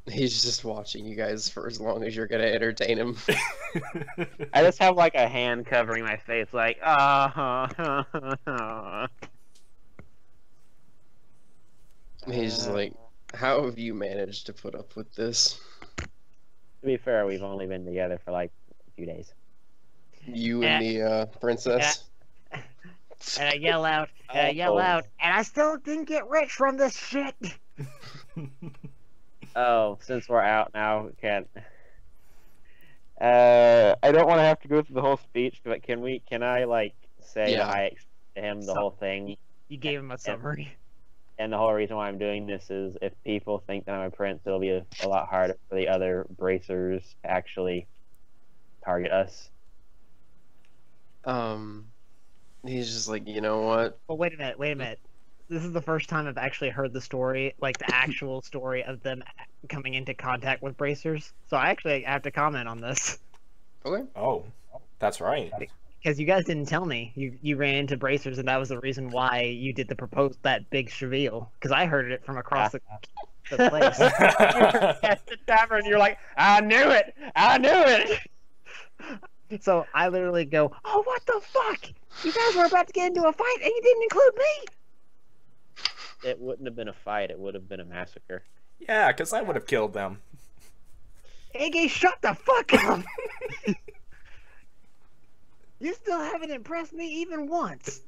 He's just watching you guys for as long as you're gonna entertain him. I just have like a hand covering my face, like, He's just like, how have you managed to put up with this? To be fair, we've only been together for like a few days. You and the princess? And I yell out, and I yell Oh. out, and I still didn't get rich from this shit! Oh, since we're out now, we can't. I don't want to have to go through the whole speech, but can I like say Yeah. that I explained to him the whole thing? You gave him a summary. And the whole reason why I'm doing this is if people think that I'm a prince, it'll be a lot harder for the other bracers to actually target us. He's just like, you know what? But wait a minute. This is the first time I've actually heard the story, like the actual story of them coming into contact with bracers. So I actually have to comment on this. Okay. Oh, that's right. Because you guys didn't tell me. You ran into bracers and that was the reason why you did that big reveal. Because I heard it from across the place. At the tavern, you're like, I knew it! I knew it! So I literally go, oh, what the fuck? You guys were about to get into a fight and you didn't include me? It wouldn't have been a fight, it would have been a massacre. Yeah, because I would have killed them. Eegy, shut the fuck up! You still haven't impressed me even once.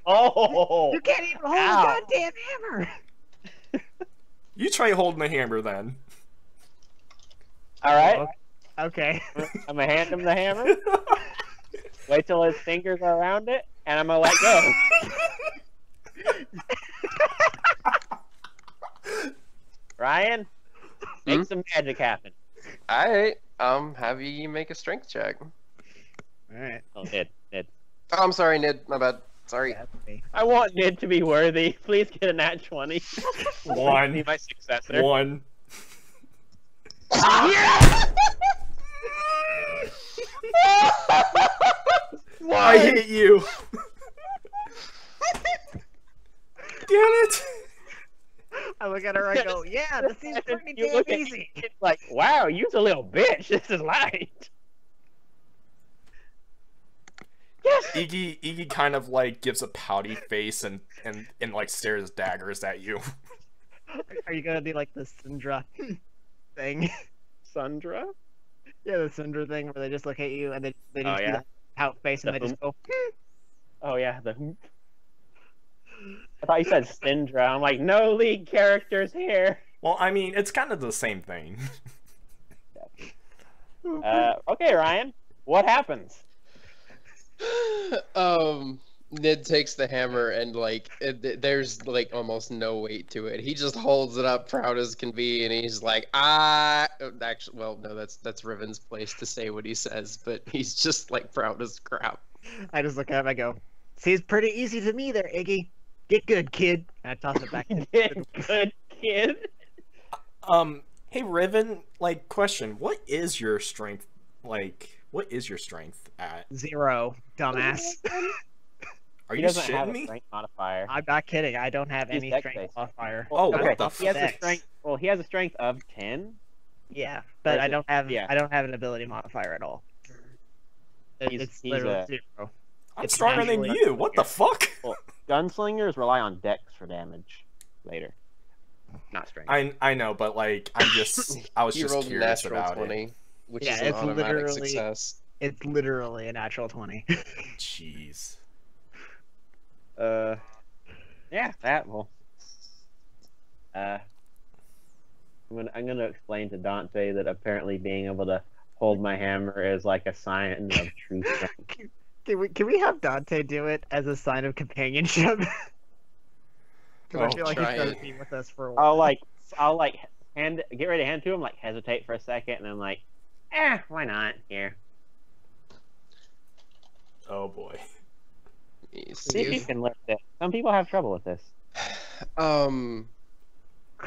Oh! You can't even hold Ow. a goddamn hammer. You try holding the hammer then. Alright, Okay. I'm gonna hand him the hammer, wait till his fingers are around it, and I'm gonna let go. Ryan, make some magic happen. Alright, have you make a strength check. Alright. Oh, Ned. Oh, I'm sorry, Nid. My bad. Sorry. I want Ned to be worthy. Please get a nat 20. Be One. my successor. One. I hate you. Damn it. I look at her, I go, yeah, this seems pretty You damn look at easy. It's like, wow, you's a little bitch. This is light. Yes. Eegy kind of like gives a pouty face and like stares daggers at you. Are you gonna do like the Syndra thing? Sundra? Yeah, the Syndra thing where they just look at you and they just do yeah. that pout face and The they just go. Oh yeah, I thought you said Syndra. I'm like, no lead characters here. Well, I mean, it's kind of the same thing. Okay, Ryan. What happens? Ned takes the hammer and like there's like almost no weight to it. He just holds it up proud as can be, and he's like, actually, well, no, that's Riven's place to say what he says, but he's just like proud as crap. I just look at him. I go, "Seems pretty easy to me, there, Eegy. Get good, kid." And I toss it back. Get good, kid. Hey Riven, like, question: what is your strength? Like, what is your strength at? 0, dumbass. Are He you doesn't have shitting a me? strength modifier. I'm not kidding. I don't have He's any dex strength based. modifier. Oh, Okay, what the he has a Dex. strength. Well, he has a strength of 10. Yeah, but I Versus- don't have. yeah. I don't have an ability modifier at all. It's he's literally a- 0. I'm It's stronger than naturally you. What the fuck? Well, gunslingers rely on dex for damage later, not strength. I know, but like, I was He just rolled a curious natural about 20, it. which Yeah, is an it's automatic literally- success. It's literally a natural 20. Jeez. Yeah, that will. I'm gonna explain to Dante that apparently being able to hold my hammer is like a sign of true strength. Can we have Dante do it as a sign of companionship? Because I Oh, feel like try he's gonna it. be with us for a while. I'll like get ready to hand to him, like hesitate for a second, and I'm like, why not? Here, Oh boy. see if you can lift it. Some people have trouble with this.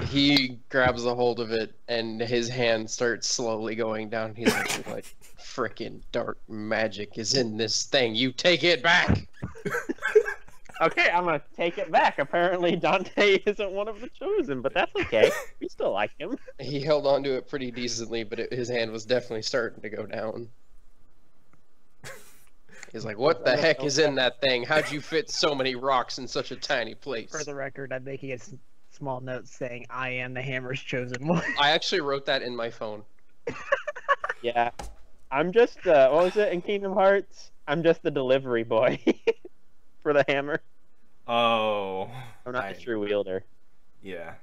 He grabs a hold of it, and his hand starts slowly going down. He's like, "Frickin' dark magic is in this thing. You take it back." Okay, I'm gonna take it back. Apparently, Dante isn't one of the chosen, but that's okay. We still like him. He held onto it pretty decently, but his hand was definitely starting to go down. He's like, "What the heck is in that thing? How'd you fit so many rocks in such a tiny place?" For the record, I'm making a small note saying I am the hammer's chosen one. I actually wrote that in my phone. Yeah, I'm just what was it in Kingdom Hearts? I'm just the delivery boy for the hammer. Oh. I'm not the true wielder. Yeah.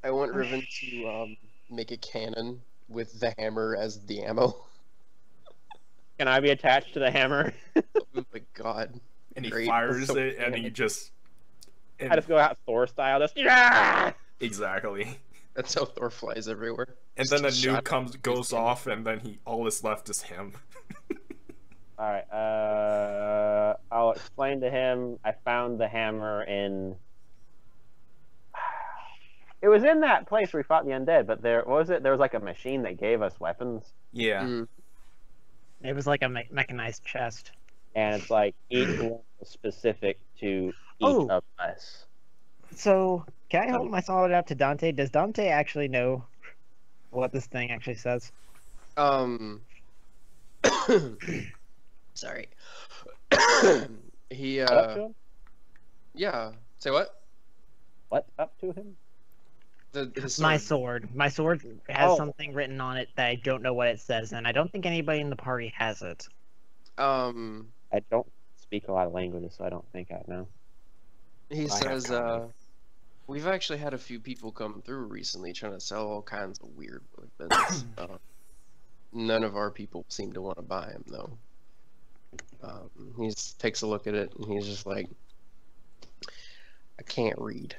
I want Riven to make a cannon with the hammer as the ammo. Can I be attached to the hammer? Oh my god. And he Great. fires So it, and he good. just. I just go out Thor style. Just yeah. Exactly. That's how Thor flies everywhere. And then a Just shot nuke goes off, and then all that's left is him. All right. I'll explain to him. I found the hammer in. It was in that place where we fought the undead, but there what was it? There was like a machine that gave us weapons, Yeah. Mm. It was like a mechanized chest. and it's like each one was specific to each Oh. of us. So, can I hold my solid out to Dante? Does Dante actually know what this thing actually says? Sorry. He What up to him? yeah. Say what? What's up to him? His My sword. sword. My sword has Oh. something written on it that I don't know what it says, and I don't think anybody in the party has it. I don't speak a lot of languages, so I don't think I know. He I have says, kind of. we've actually had a few people come through recently trying to sell all kinds of weird weapons. None of our people seem to want to buy them, though. He takes a look at it, and he's just like, I can't read.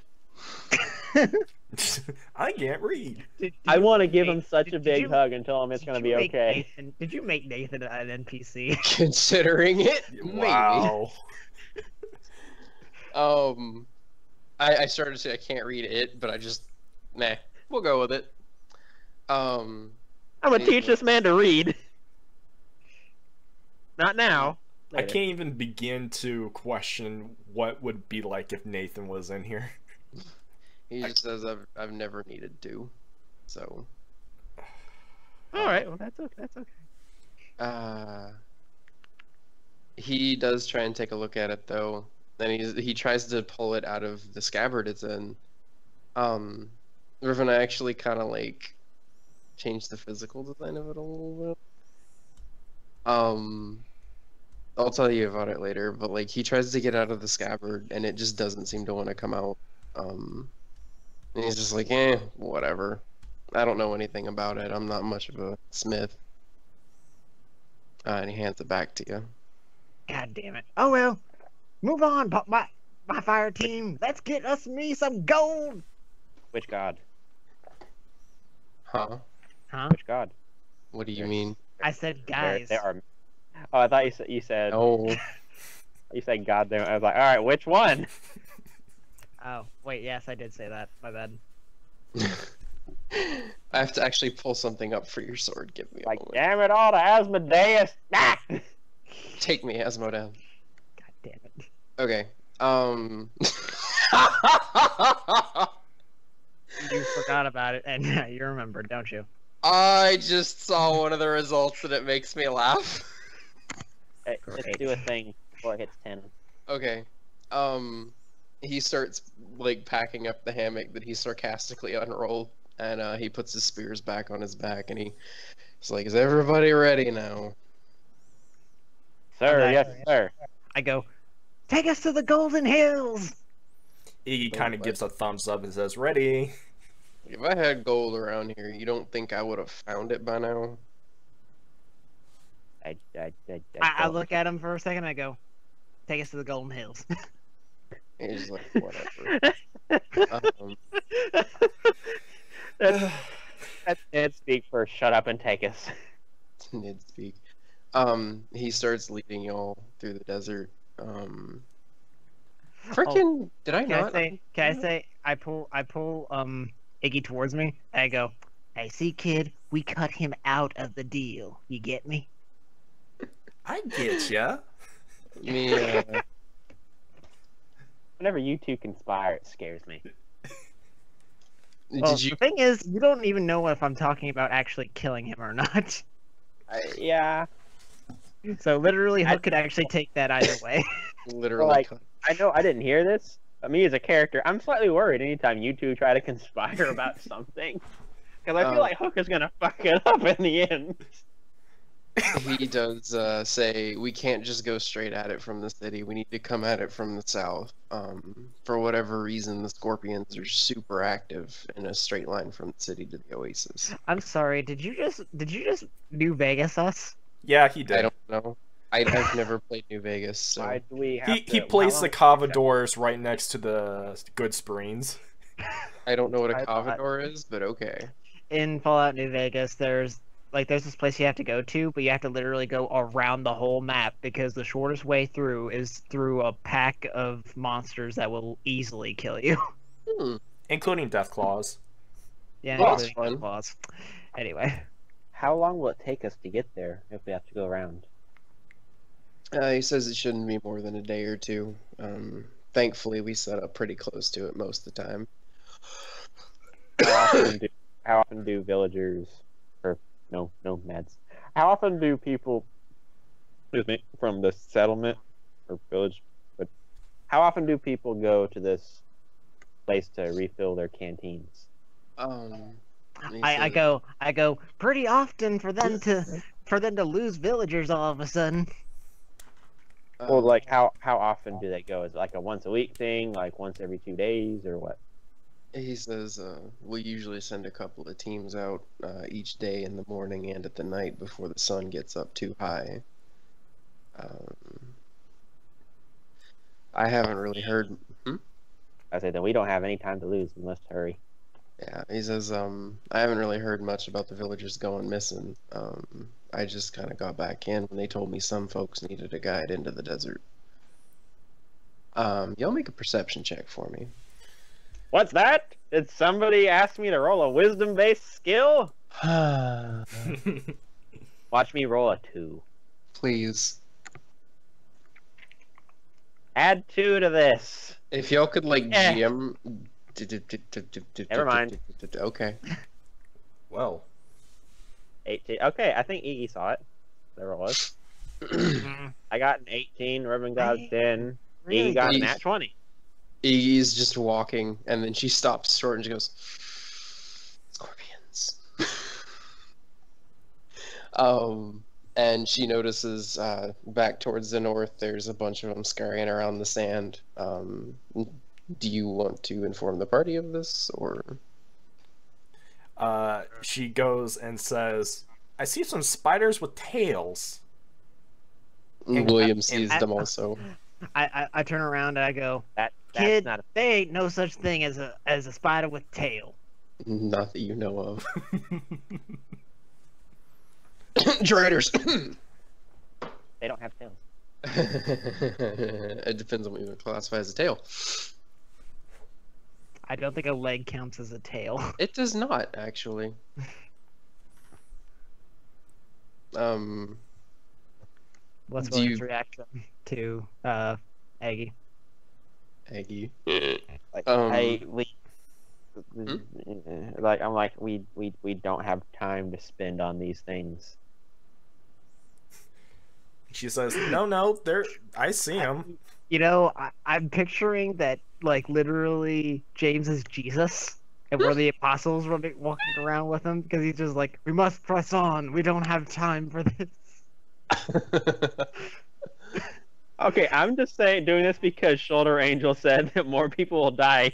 I can't read. I want to give him such a did big you- hug and tell him it's going to be okay. Did you make Nathan an NPC? Considering it, maybe. Wow. I started to say I can't read it, but I just, nah, we'll go with it. I'm going to teach this man to read. Not now. I Later. can't even begin to question what would be like if Nathan was in here. He just says I've never needed to, so. All right, well that's okay. That's okay. He does try and take a look at it though. Then he tries to pull it out of the scabbard it's in. Riven actually kind of like changed the physical design of it a little bit. I'll tell you about it later, but like he tries to get out of the scabbard and it just doesn't seem to want to come out. And he's just like, whatever. I don't know anything about it. I'm not much of a smith. And he hands it back to you. God damn it. Oh well. Move on, my fire team. Let's get me some gold. Which god? Huh? Which god? What do you mean? I said guys. There are. Oh, I thought you said. Oh. You said god there. I was like, all right, which one? Oh, wait, yes, I did say that. My bad. I have to actually pull something up for your sword. Give me a Like, moment. damn it all to Asmodeus. Ah! Take me, Asmodeus. God damn it. Okay. You forgot about it, and you remembered, don't you? I just saw one of the results and it makes me laugh. Hey, let's do a thing before it hits 10. Okay. He starts like packing up the hammock that he sarcastically unrolled, and he puts his spears back on his back, and he's like, "Is everybody ready now?" Sir, Okay. yes, sir. I go, take us to the Golden Hills! Eegy kind of gives a thumbs up and says, "Ready." If I had gold around here, you don't think I would have found it by now? I I look at him for a second, I go, take us to the Golden Hills. He's like, whatever. That's Ned speak for shut up and take us. Nid speak. He starts leading y'all through the desert. Frickin', did I not? Can I say, I pull, Iggy towards me, and I go, hey, see, kid, we cut him out of the deal. You get me? I get ya. Me, Whenever you two conspire, it scares me. Well, did you? the thing is, you don't even know if I'm talking about actually killing him or not. Yeah. So literally, Hook could actually take that either way. Literally. Like, I know I didn't hear this, but me as a character, I'm slightly worried anytime you two try to conspire about something. Because I feel like Hook is going to fuck it up in the end. He does say we can't just go straight at it from the city. We need to come at it from the south. For whatever reason, the Scorpions are super active in a straight line from the city to the Oasis. I'm sorry. Did you just New Vegas us? Yeah, he I did. don't know. I've never played New Vegas, so Why do we have He to... placed how the long- Cavadors right next to the Good Springs. I don't know what a I thought- Cavador is, but okay. In Fallout New Vegas, there's this place you have to go to, but you have to literally go around the whole map because the shortest way through is through a pack of monsters that will easily kill you. Including Deathclaws. Yeah, Well, that's including fun. claws. Anyway, How long will it take us to get there if we have to go around? He says it shouldn't be more than a day or two. Thankfully, we set up pretty close to it most of the time. How often do villagers, or no nomads, how often do people, excuse me, from the settlement or village, but how often do people go to this place to refill their canteens? He I says- go pretty often for them to lose villagers all of a sudden. Well, like how often do they go? Is it like a once a week thing, like once every 2 days, or what? He says we usually send a couple of teams out each day in the morning and at the night before the sun gets up too high. I haven't really heard. I say that we don't have any time to lose. We must hurry. Yeah, he says I haven't really heard much about the villagers going missing. I just kind of got back in when they told me some folks needed a guide into the desert. Y'all make a perception check for me. What's that? Did somebody ask me to roll a wisdom-based skill? Watch me roll a 2. Please. Add 2 to this. If y'all could like Eh. GM. Never mind. Okay. Well, 18. Okay, I think Eegy saw it. There it was. I got an 18. Riven got a 10. Really Eegy got a Mm-hmm. good. nat 20. Eegy got a nat 20. Eegy- 20. Eegy's just walking, and then she stops short and she goes, And she notices back towards the north, there's a bunch of them scurrying around the sand. Do you want to inform the party of this, or? She goes and says, "I see some spiders with tails." William sees them also. I turn around and I go, That's kid, not a there ain't no such thing as a spider with tail. Not that you know of. Driders. They don't have tails. It depends on what you would classify as a tail. I don't think a leg counts as a tail. It does not, actually. What's Do William's you- reaction to Eegy? Eegy. Like Um, I'm like we don't have time to spend on these things. She says, "No, there. I see him." You know, I'm picturing that, like, literally James is Jesus, and we're the apostles walking around with him, because he's just like, we must press on. We don't have time for this. Okay, I'm just doing this because Shoulder Angel said that more people will die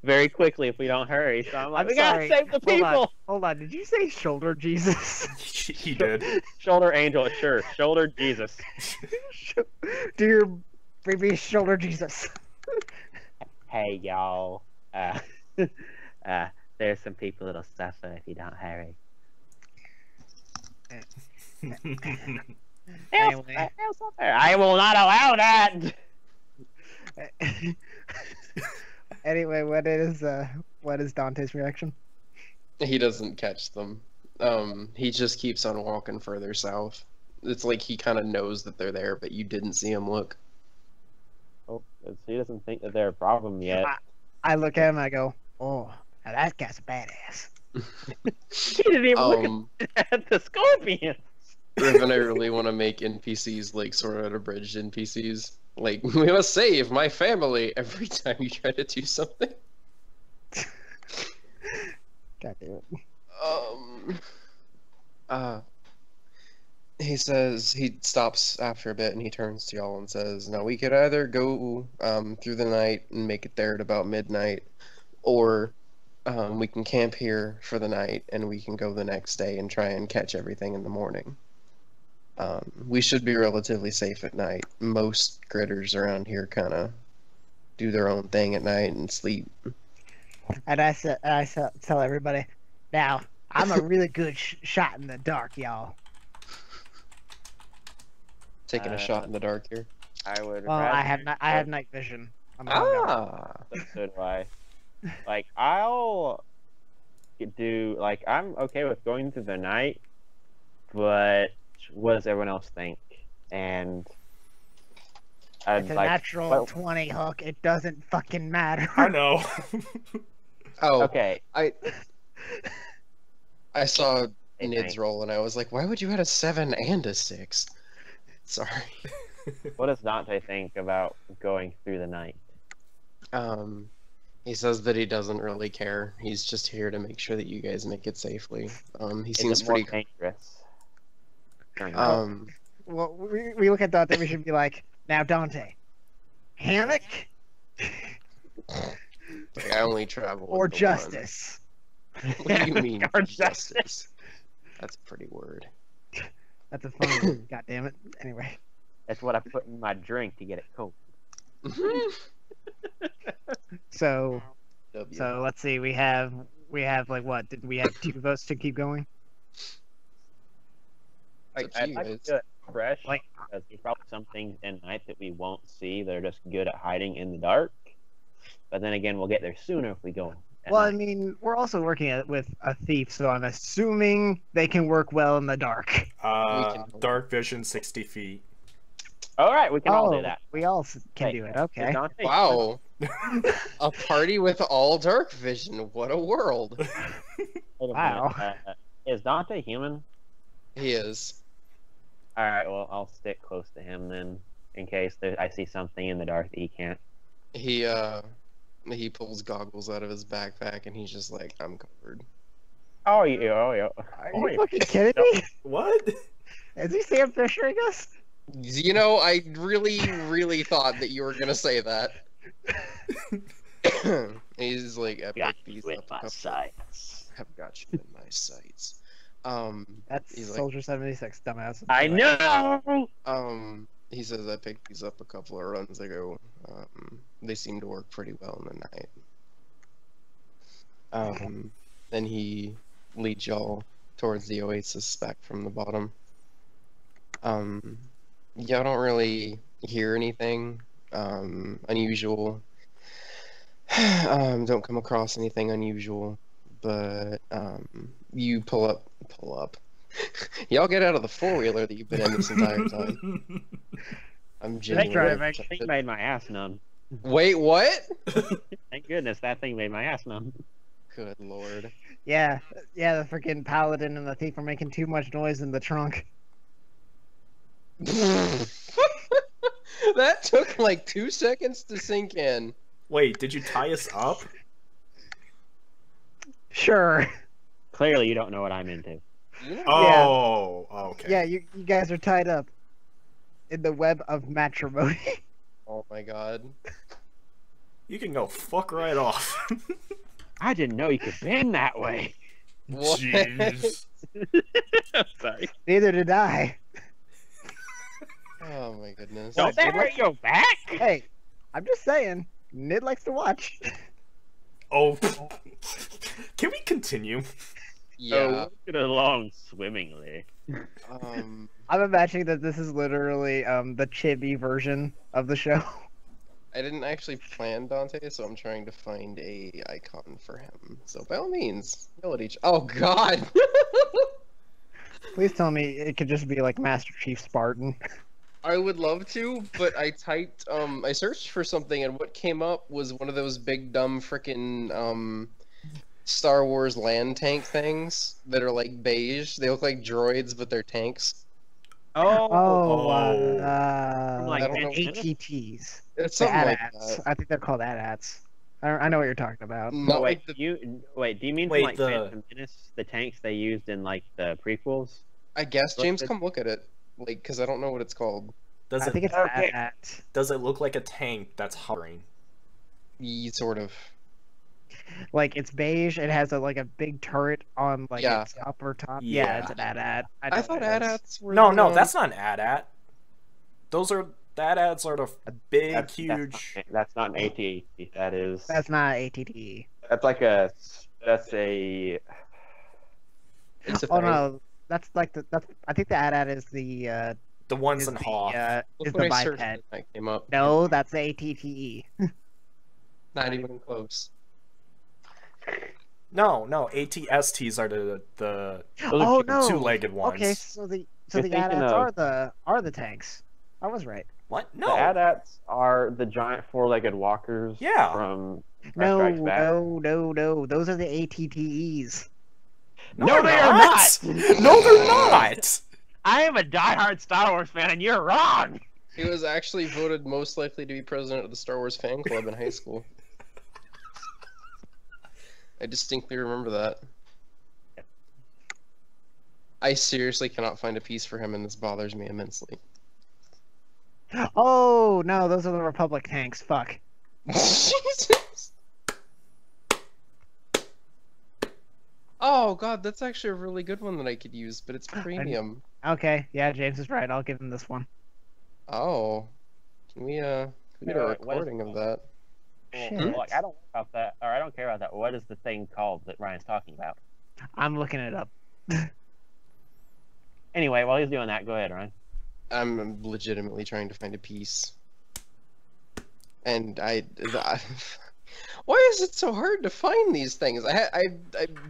very quickly if we don't hurry. So I'm like, we gotta sorry. save the people. Hold on. Did you say shoulder Jesus? He did. Shoulder Angel, sure. Shoulder Jesus. Dear baby shoulder Jesus. Hey y'all. There's some people that'll suffer if you don't hurry. Anyway. I will not allow that. Anyway, what is Dante's reaction? He doesn't catch them. He just keeps on walking further south. It's like he kind of knows that they're there, but you didn't see him look. Oh, he doesn't think that they're a problem yet. I look at him and I go, oh, now that guy's a badass. He didn't even look at the scorpion. Riven, I really want to make NPCs like sort of abridged NPCs. Like, we must save my family every time you try to do something. God damn it. He says, he stops after a bit and he turns to y'all and says, now we could either go through the night and make it there at about midnight, or we can camp here for the night and we can go the next day and try and catch everything in the morning. We should be relatively safe at night. Most critters around here kind of do their own thing at night and sleep. And I tell everybody, now, I'm a really good shot in the dark, y'all. Taking a shot in the dark here. I would. Well, I have night vision. I'm So do I. Like, I'll do, like, I'm okay with going through the night, but what does everyone else think? And it's a like, natural 20 hook. It doesn't fucking matter. I know. okay. I saw Hey, Nid's thanks. roll and I was like, why would you add a 7 and a 6? Sorry. What does Dante think about going through the night? He says that he doesn't really care. He's just here to make sure that you guys make it safely. He Is seems it more pretty. dangerous? Well, we look at Dante, we should be like, now Dante, hammock Like, I only travel. or with the justice? one. What do you mean Or justice? That's a pretty word. That's a fun word, God damn it. Anyway. That's what I put in my drink to get it cold. So W. let's see, we have like what? Did we have 2 votes to keep going? It's up to I'd you like guys. to do it fresh, Like- because there's probably some things in night that we won't see. They're just good at hiding in the dark. But then again, we'll get there sooner if we go. at Well, I night. mean, we're also working with a thief, so I'm assuming they can work well in the dark. Dark vision 60 feet. All right, we can all do that. We all can Hey, do it. Is Okay. Dante, Wow. A party with all dark vision. What a world. wait a Wow. minute, is Dante human? He is. All right, well, I'll stick close to him then, in case I see something in the dark that he can't. He pulls goggles out of his backpack and he's just like, I'm covered. Oh yeah, oh yeah. Are Oh, you yeah. fucking kidding me? What? Is he Sam Fishering us? You know, I really thought that you were gonna say that. He's like, I Got picked you these with up a my couple. sights. Have got you in my sights. That's He's like, Soldier 76, dumbass. I know. he says I picked these up a couple of runs ago. They seem to work pretty well in the night. Then he leads y'all towards the oasis back from the bottom. Y'all don't really hear anything unusual. Don't come across anything unusual, but you pull up. Y'all get out of the four-wheeler that you've been in this entire time. I'm genuinely driving. That thing excited. made my ass numb. Wait, what? Thank goodness that thing made my ass numb. Good lord. Yeah, the freaking paladin and the thief are making too much noise in the trunk. That took like 2 seconds to sink in. Wait, did you tie us up? Sure. Clearly, you don't know what I'm into. You know, Oh, okay. Yeah, you guys are tied up in the web of matrimony. oh my god. You can go fuck right off. I didn't know you could bend that way. What? Jeez. Sorry. Neither did I. Oh my goodness. Don't that hurt your back? Hey, I'm just saying, Nid likes to watch. Oh. Can we continue? Yeah. Get along swimmingly. Um. I'm imagining that this is literally the chibi version of the show. I didn't actually plan Dante, so I'm trying to find a icon for him. So by all means, yell at each. Oh God! Please tell me it could just be like Master Chief Spartan. I would love to, but I typed, I searched for something, and what came up was one of those big dumb frickin' Star Wars land tank things that are like beige. They look like droids, but they're tanks. Oh, like I don't know. ATTs. It's The something like AT-ATs. that. I think they're called AT-ATs. I know what you're talking about. Not wait, like the, do you mean Wait, from like the- Phantom Menace, the tanks they used in like the prequels? I guess Look James, at- come look at it, like, because I don't know what it's called. Does I it think it's Okay. AT-AT. does it look like a tank that's hovering? Sort of. Like it's beige. It has like a big turret on like Yeah. its upper top. Yeah. Yeah, it's an AT-AT. I thought AT-ATs were. No, the, that's not an AT-AT. Those are the AT-ATs are the big, huge. That's not an AT. That is. That's not ATT. That's like a. That's a. It's a Oh thing. no, that's like that's. I think the AT-AT is the The ones is in the Hoth. Look is what the I searched biped. and that came up. No, that's the ATTE. Not even close. No, ATSTs are the Those Oh are no, two-legged ones. Okay, so the You're thinking AT-ATs of- are the tanks. I was right. What? The No. AT-ATs are the giant four-legged walkers. Yeah. From. No, Strikes Back. no. Those are the ATTEs. No, they are not! No, they're not. I am a diehard Star Wars fan, and you're wrong. He was actually voted most likely to be president of the Star Wars fan club in high school. I distinctly remember that. I seriously cannot find a piece for him, and this bothers me immensely. Oh no, those are the Republic tanks. Fuck. Jesus! Oh god, that's actually a really good one that I could use, but it's premium. Okay, yeah, James is right. I'll give him this one. Oh. Can we get a Wait, what is recording it of that? Shit. Like, I don't care about that, or I don't care about that. What is the thing called that Ryan's talking about? I'm looking it up. Anyway, while he's doing that, go ahead, Ryan. I'm legitimately trying to find a piece. And why is it so hard to find these things? I'm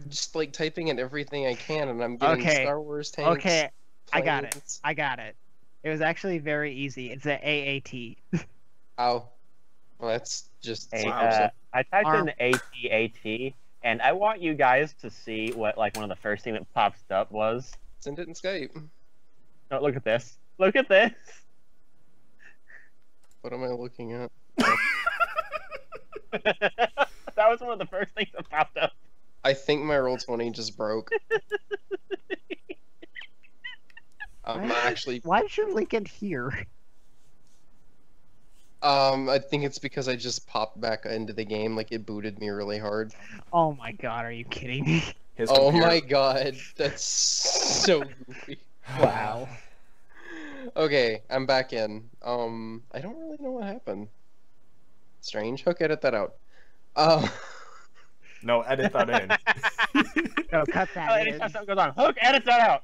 just like typing in everything I can, and I'm getting Okay. Star Wars tanks. Okay, I got it. planes. I got it. It was actually very easy. It's an AAT. Oh, well, that's just Hey, super I typed Arm. in AT-AT, and I want you guys to see what like one of the first thing that pops up was. Send it in Skype. Oh, look at this! Look at this! What am I looking at? That was one of the first things that popped up. I think my roll 20 just broke. I'm actually. Why should Lincoln here? I think it's because I just popped back into the game. Like it booted me really hard. Oh my god, are you kidding me? His Oh computer- my god, that's so goofy. Wow. Okay, I'm back in. I don't really know what happened. Strange. Hook, edit that out. No, edit that in. No, cut Oh, that in. anytime something goes on, Hook, edit that out.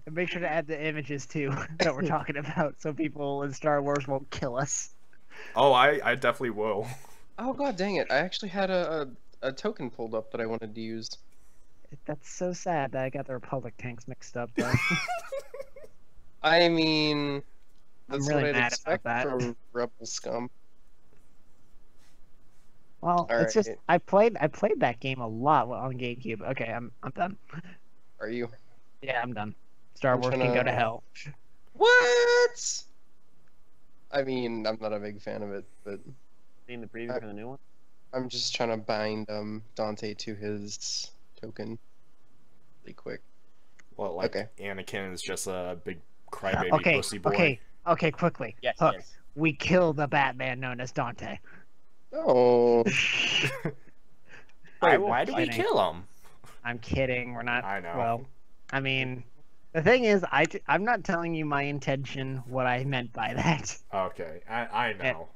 And make sure to add the images too that we're talking about, so people in Star Wars won't kill us. Oh, I definitely will. Oh god dang it! I actually had a token pulled up that I wanted to use. That's so sad that I got the Republic tanks mixed up. Though. I mean, that's really what I'd mad about expect that. from Rebel scum. Well, All it's just right. I played that game a lot on GameCube. Okay, I'm done. Are you? Yeah, I'm done. Star I'm Wars can trying go to- to hell. What? I mean, I'm not a big fan of it, but Seen the preview for the new one? I'm just trying to bind Dante to his token really quick. Well, like Okay. Anakin is just a big crybaby Okay, pussy boy. okay, quickly. Yes, Hook. yes. We kill the Batman known as Dante. Oh, Wait, why do we kidding. kill him? I'm kidding. We're not. I know. Well, I mean, the thing is, I'm not telling you my intention, what I meant by that. Okay, I know.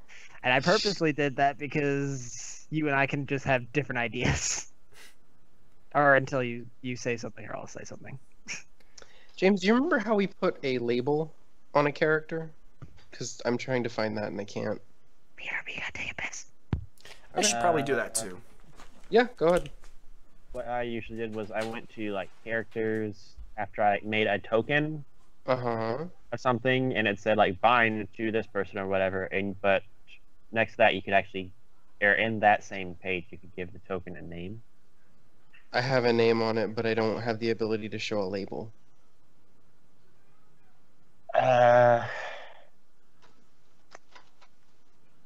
And I purposely did that because you and I can just have different ideas. Or until you say something or I'll say something. James, do you remember how we put a label on a character? Because I'm trying to find that and I can't. BRB, gotta take a piss. I should probably do that too. Yeah, go ahead. What I usually did was I went to like characters after I made a token Uh-huh. or something, and it said like bind to this person or whatever. And but next to that, you could actually, or in that same page, you could give the token a name. I have a name on it, but I don't have the ability to show a label.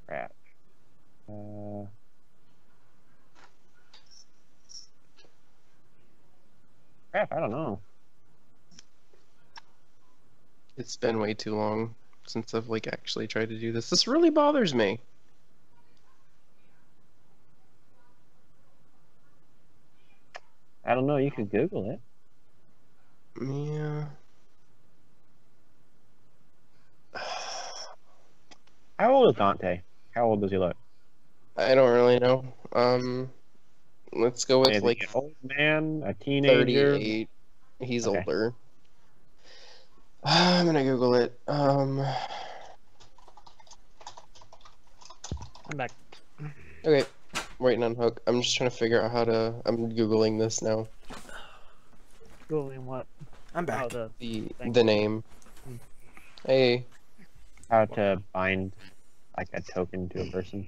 Crap. Crap, I don't know. It's been way too long since I've like actually tried to do this. This really bothers me. I don't know. You could Google it. Yeah. How old is Dante? How old does he look? I don't really know. Let's go with Is he like an old man, a teenager? 38. He's Okay. older. I'm gonna Google it. I'm back. Okay. Waiting on Hook. I'm just trying to figure out how to. I'm Googling this now. Googling what? I'm back. Oh, the The name. Hey. How to bind like a token to a person?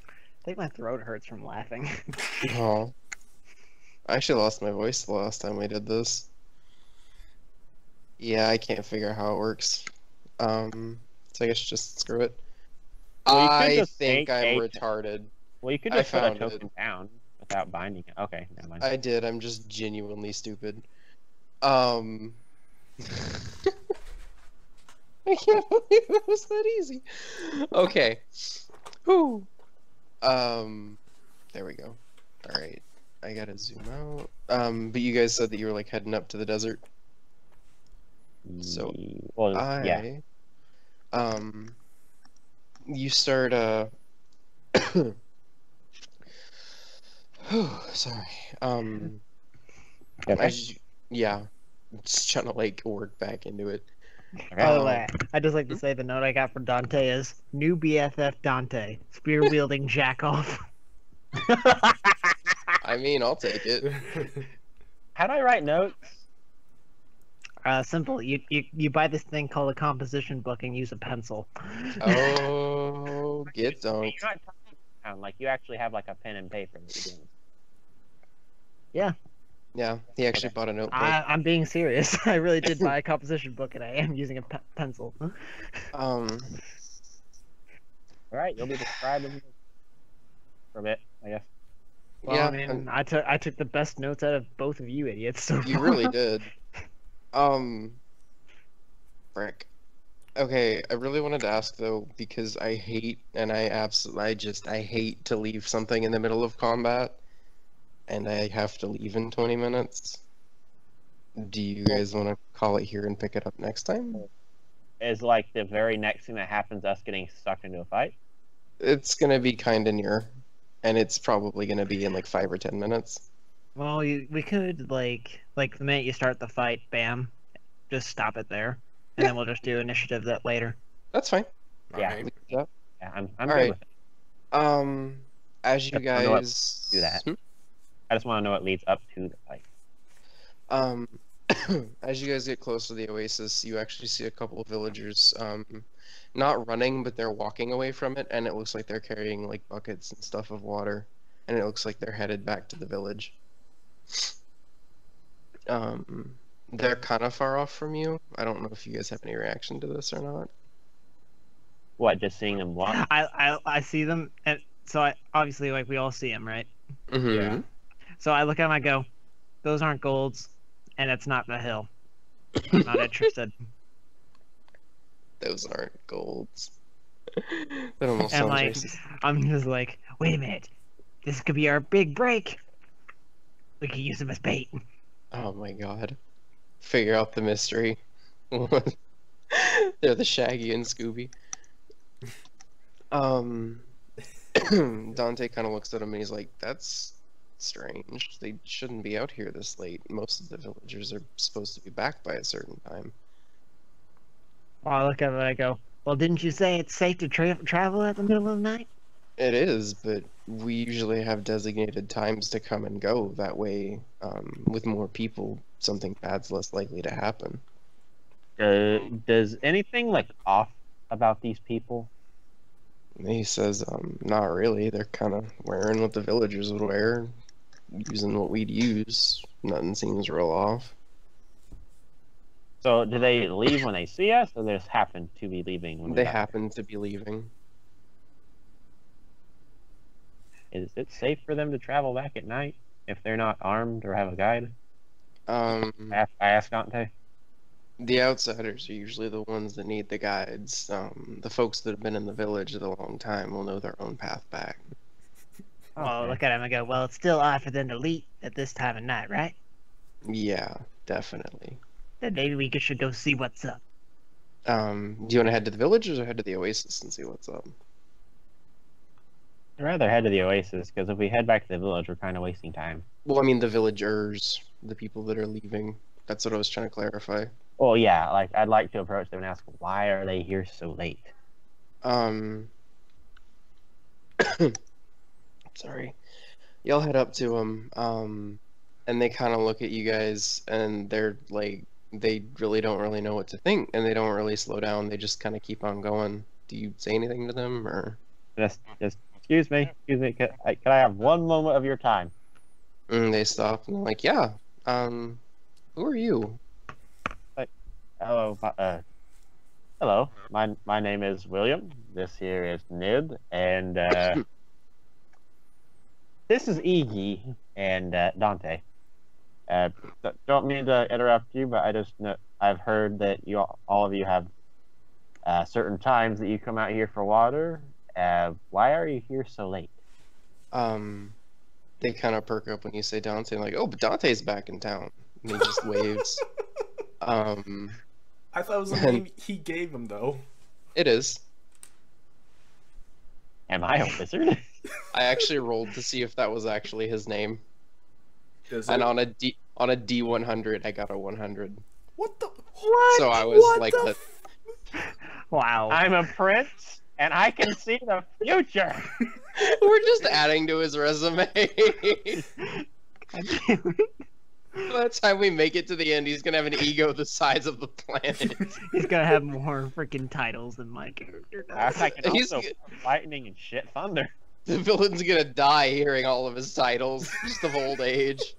I think my throat hurts from laughing. Oh. I actually lost my voice the last time we did this. Yeah, I can't figure out how it works. So I guess just screw it. Well, you could I just think make I'm a- retarded. Well, you could I just put a found it. token down without binding it. Okay, never mind. I did. I'm just genuinely stupid. I can't believe it was that easy. Okay. Whew. There we go. All right. I gotta zoom out. But you guys said that you were like heading up to the desert. So, well, yeah. You start. Sorry. Okay. Yeah. Just trying to like work back into it. By the Um, way, I'd just like to say the note I got from Dante is new BFF Dante, spear wielding jack off. I mean, I'll take it. How do I write notes? Simple. You buy this thing called a composition book and use a pencil. Oh, get You're dunked. not talking around, like you actually have like a pen and paper that you're doing. Yeah, he actually Okay. bought a notebook. I'm being serious. I really did buy a composition book and I am using a pencil. All right, you'll be describing for a bit, I guess. Well, Yeah, I mean, I took the best notes out of both of you idiots so you far. really did. Um, frick. Okay, I really wanted to ask though, because I hate, and I hate to leave something in the middle of combat, and I have to leave in 20 minutes. Do you guys want to call it here and pick it up next time? Is like the very next thing that happens us getting sucked into a fight. It's gonna be kind of near, and it's probably gonna be in like 5 or 10 minutes. Well, we could like the minute you start the fight, bam, just stop it there, and Yeah. then we'll just do initiative that later. That's fine. Yeah. Alright. Yeah. Yeah, I'm All good right. with it. As you Just wanna know what- guys do that. I just want to know what leads up to the fight. Um, as you guys get close to the oasis, you actually see a couple of villagers, not running, but they're walking away from it, and it looks like they're carrying like buckets and stuff of water, and it looks like they're headed back to the village. They're kind of far off from you. I don't know if you guys have any reaction to this or not. What? Just seeing them walk? I see them, and so I obviously like we all see them, right? Mm-hmm. Yeah. So I look at them, I go, those aren't golds, and it's not the hill. I'm not interested. Those aren't golds. That almost And sounds like, racist. I'm just like, wait a minute, this could be our big break. We could use them as bait. Oh my god. Figure out the mystery. They're the Shaggy and Scooby. Dante kind of looks at him and he's like, that's strange. They shouldn't be out here this late. Most of the villagers are supposed to be back by a certain time. Well, I look at it and I go, well, didn't you say it's safe to travel at the middle of the night? It is, but we usually have designated times to come and go. That way, with more people, something bad's less likely to happen. Does anything like off about these people? And he says, not really. They're kind of wearing what the villagers would wear, using what we'd use. Nothing seems real off. So do they leave when they see us, or they just happen to be leaving when They we're not happen to be leaving. there? Is it safe for them to travel back at night if they're not armed or have a guide? I asked Dante. The outsiders are usually the ones that need the guides. The folks that have been in the village a long time will know their own path back. Well, Okay. look at him and go, well, it's still odd for them to leave at this time of night, right? Yeah, definitely. Then maybe we should go see what's up. Do you want to head to the villagers or head to the oasis and see what's up? I'd rather head to the oasis, because if we head back to the village, we're kind of wasting time. Well, I mean the villagers, the people that are leaving. That's what I was trying to clarify. Oh yeah, like I'd like to approach them and ask, why are they here so late? Sorry. Y'all head up to them, and they kind of look at you guys, and they're like, they really don't really know what to think, and they don't really slow down. They just kind of keep on going. Do you say anything to them, or? Just excuse me. Could I have one moment of your time? They stop, and they're like, yeah, who are you? Hello, hello. My name is William. This here is Nid, and this is Eegy and Dante. Don't mean to interrupt you, but I just know I've heard that all of you have certain times that you come out here for water. Why are you here so late? They kind of perk up when you say Dante, and like, oh, but Dante's back in town. And he just waves. I thought it was the name he gave him, though. It is. Am I a wizard? I actually rolled to see if that was actually his name, Is and it? on a D100, I got a 100. What the? What? So I was What like, the Wow. I'm a prince, and I can see the future. we're just adding to his resume. By the time we make it to the end, he's gonna have an ego the size of the planet. He's gonna have more freaking titles than my character does. I can He's- also lightning and shit thunder. The villain's gonna die hearing all of his titles, just of old age.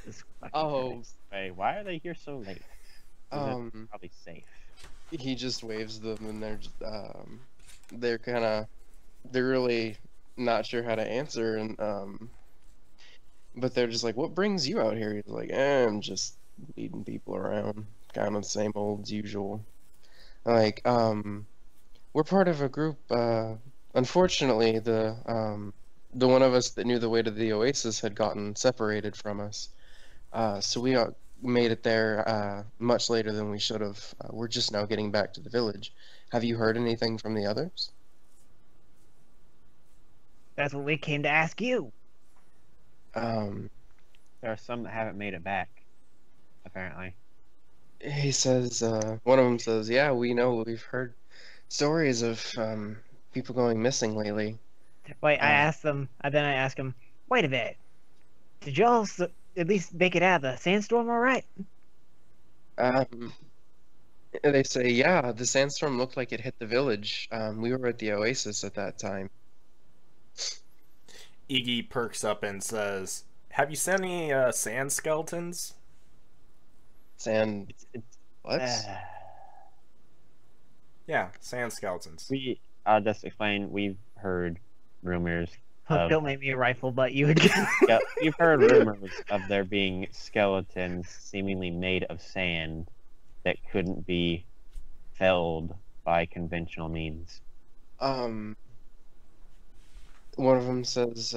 This fucking Oh, guy. Hey, why are they here so late? Is it probably safe. he just waves them, and they're really not sure how to answer, and but they're just like, what brings you out here? He's like, I'm just leading people around, kind of the same old as usual. Like, we're part of a group. Unfortunately, the one of us that knew the way to the oasis had gotten separated from us. So we made it there much later than we should have. We're just now getting back to the village. Have you heard anything from the others? That's what we came to ask you. There are some that haven't made it back, apparently. He says, one of them says, yeah, we know. We've heard stories of people going missing lately. Wait, I asked them, and then I asked him, wait a minute. Did y'all at least make it out of the sandstorm all right? They say, yeah, the sandstorm looked like it hit the village. We were at the oasis at that time. Eegy perks up and says, have you seen any sand skeletons? Sand... what? Yeah, sand skeletons. I'll just explain, we've heard rumors Hook, of... don't make me a rifle butt you again. Yeah, we've heard rumors of there being skeletons seemingly made of sand that couldn't be felled by conventional means. One of them says,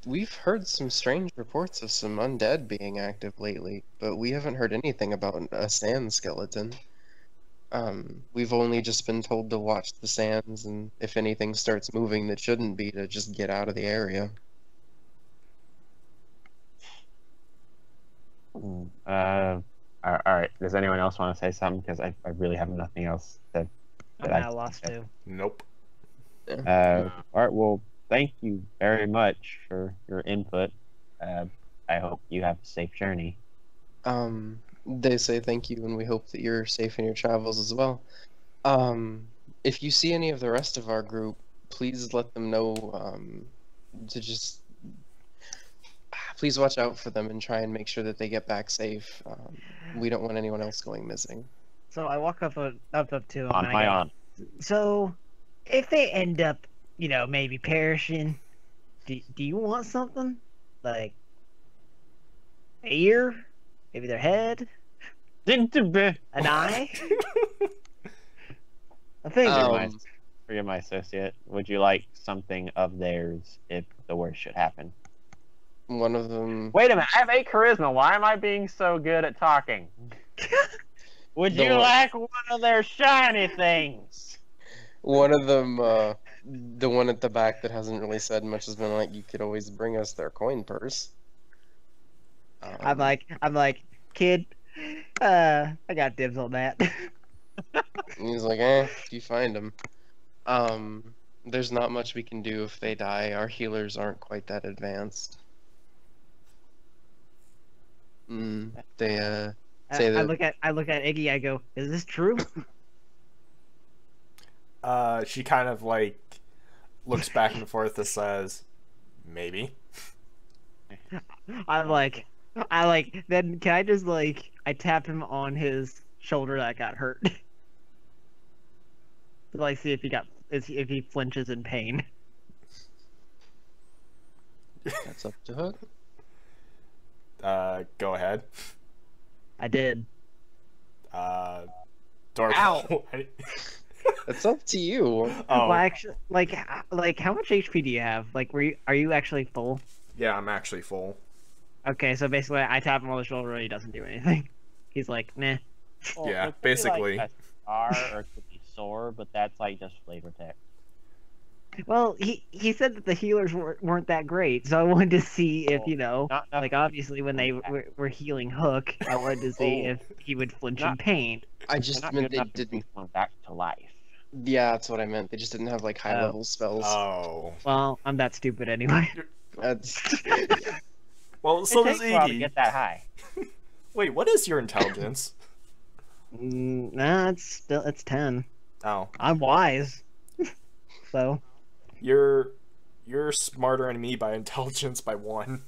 we've heard some strange reports of some undead being active lately, but we haven't heard anything about a sand skeleton. We've only just been told to watch the sands, and if anything starts moving that shouldn't be, to just get out of the area. Alright, does anyone else want to say something? Because I really have nothing else to... I'm that at a loss too. Nope. Alright, well, thank you very much for your input. I hope you have a safe journey. They say thank you, and we hope that you're safe in your travels as well. If you see any of the rest of our group, please let them know to just... please watch out for them and try and make sure that they get back safe. We don't want anyone else going missing. So I walk up to him. On and my I go, on. So, if they end up, maybe perishing, do you want something? Like, a ear? Maybe their head? An eye? A finger? You're my associate. Would you like something of theirs if the worst should happen? One of them... Wait a minute, I have 8 charisma. Why am I being so good at talking? Would you like one of their shiny things? One of them, the one at the back that hasn't really said much, has been like, you could always bring us their coin purse. I'm like, kid, I got dibs on that. And he's like, if you find them. There's not much we can do if they die. Our healers aren't quite that advanced. They, say that... I look at Eegy, I go, is this true? She kind of like looks back and forth and says, maybe. Then can I just I tap him on his shoulder that got hurt. To see if he flinches in pain. That's up to Hook. Go ahead. I did. Dark. Ow! It's up to you. Oh. Well, actually, how much HP do you have? Are you actually full? Yeah, I'm actually full. Okay, so basically, I tap him on the shoulder and he doesn't do anything. He's like, nah. Well, yeah, it could basically. be like a scar or it could be sore, but that's just flavor text. Well, he said that the healers weren't that great, so I wanted to see if, obviously when they were healing Hook, I wanted to see if he would flinch in pain. I just meant they didn't bring one back to life. Yeah, that's what I meant. They just didn't have high level spells. Oh. Well, I'm that stupid anyway. That's... Well, so does It takes a while to Eegy. get that high. Wait, what is your intelligence? Nah, it's 10. Oh. I'm wise. So. You're smarter than me by intelligence by 1.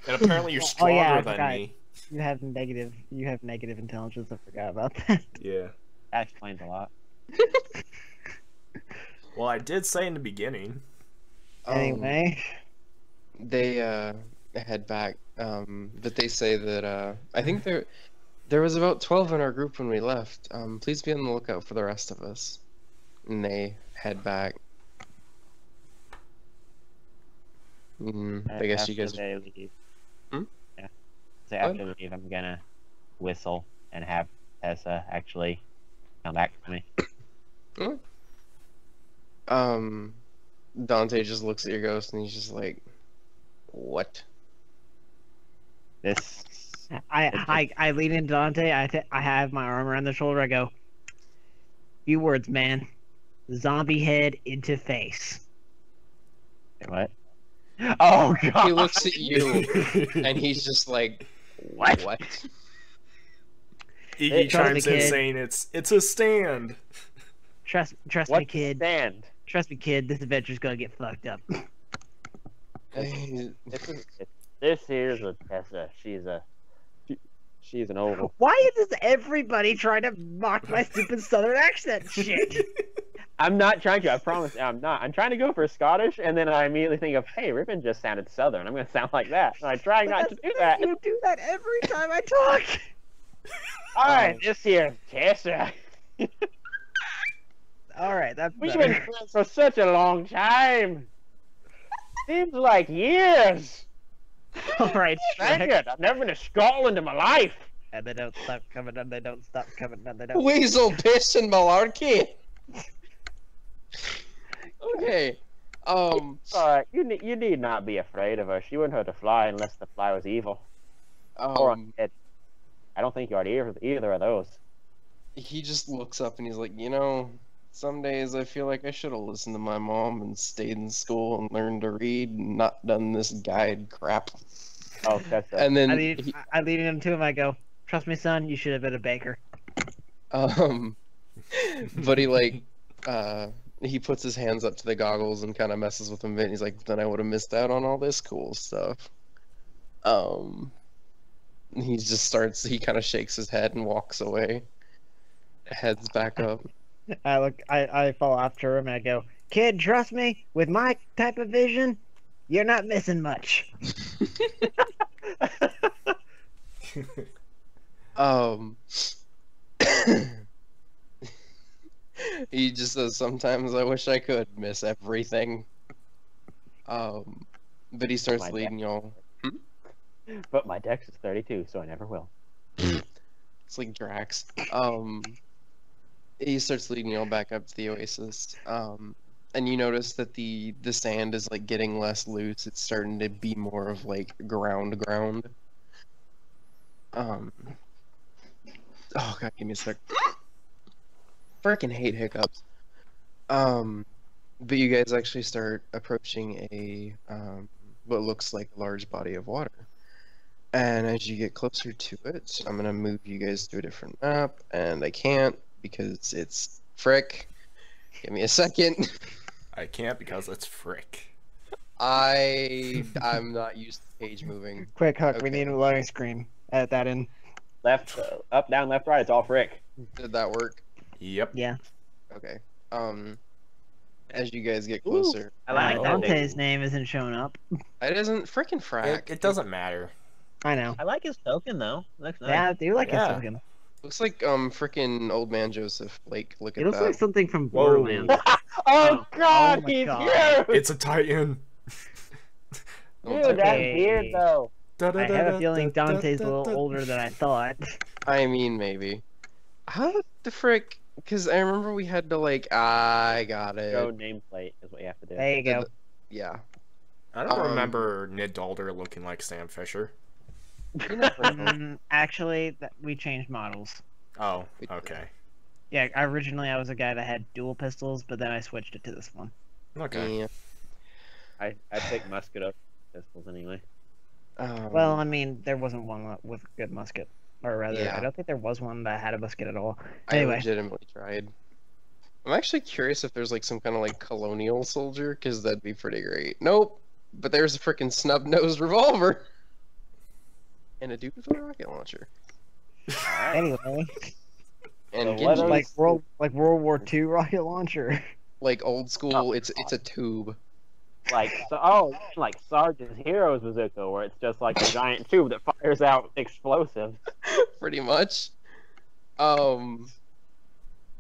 And apparently you're stronger than me. You have negative intelligence. I forgot about that. Yeah. That explains a lot. Well, I did say in the beginning. Anyway, They head back, but they say that I think there was about 12 in our group when we left. Please be on the lookout for the rest of us. And they head back. I guess you guys. After they leave. Hmm? Yeah. So after they leave, I'm gonna whistle and have Tessa actually come back to me. Dante just looks at your ghost and he's just like, "What?" This. I lean into Dante. I have my arm around the shoulder. I go, few words, man. Zombie head into face. What? Oh god! He looks at you and he's just like, What? Eegy Trust me, chimes in kid. saying it's a stand. Trust me, What kid. stand? Trust me, kid. This adventure's gonna get fucked up. This here's a Tessa. She's an old. Why is everybody trying to mock my stupid southern accent shit? I'm not trying to. I promise. I'm not. I'm trying to go for Scottish, and then I immediately think of, hey, Riven just sounded Southern. I'm gonna sound like that. And I try not to do that. You do that every time I talk. All right, this here's Tessa. All right, that's We've better. been friends for such a long time. Seems like years. All right, Dang Shrek. it! I've never been to Scotland in my life. And they don't stop coming, and they don't stop coming, and they don't. Weasel piss and malarkey. Okay. All right, you need not be afraid of her. She wouldn't hurt a fly unless the fly was evil or undead. I don't think you are either of those. He just looks up and he's like, some days I feel like I should have listened to my mom and stayed in school and learned to read and not done this guide crap. Oh, that's it. And then I lead him to him. I go, trust me, son. You should have been a baker. but he puts his hands up to the goggles and kind of messes with them a bit. And he's like, then I would have missed out on all this cool stuff. He kind of shakes his head and walks away. Heads back up. I fall after him and I go, kid, trust me. With my type of vision, you're not missing much. He just says, sometimes I wish I could miss everything. But he starts leading y'all. But my dex is 32, so I never will. It's like Drax. He starts leading y'all back up to the oasis. And you notice that the sand is like getting less loose. It's starting to be more of like ground. Oh god, give me a sec. Freaking hate hiccups. But you guys actually start approaching a what looks like a large body of water. And as you get closer to it, I'm gonna move you guys to a different map, and I can't because it's frick. Give me a second. I can't because it's frick. I'm not used to page moving. Quick, Huck, we Okay. need a loading screen. Edit that in. Left, up, down, left, right. It's all frick. Did that work? Yep. Yeah. Okay. As you guys get closer, I like that. Dante's name isn't showing up. it isn't frickin' frack. It doesn't matter. I know. I like his token though. Looks nice. Yeah, I do like his Yeah. token. Looks like frickin' old man Joseph. Like, look It at looks that. like something from Whoa. Borderlands. Oh god, Oh my he's God. huge! It's a Titan. Dude, that Okay. beard though. I have a feeling Dante's a little older than I thought. I mean, maybe. How the frick? Because I remember we had to like. I got it. Go nameplate is what you have to do. There you go. Yeah. I don't remember Nid Dalder looking like Sam Fisher. Actually, we changed models. Oh, okay. Yeah, originally I was a guy that had dual pistols, but then I switched it to this one. Okay. Yeah. I pick musket up pistols anyway. Well, I mean, there wasn't one with a good musket. Or rather, Yeah. I don't think there was one that had a musket at all. I Anyway. legitimately tried. I'm actually curious if there's like some kind of like colonial soldier, because that'd be pretty great. Nope. But there's a freaking snub-nosed revolver. And a dude with a rocket launcher. Anyway, And So what Genji, are- like World War II rocket launcher. like old school, it's a tube. like Sarge's Heroes Bazooka, where it's just like a giant tube that fires out explosives. Pretty much. Oh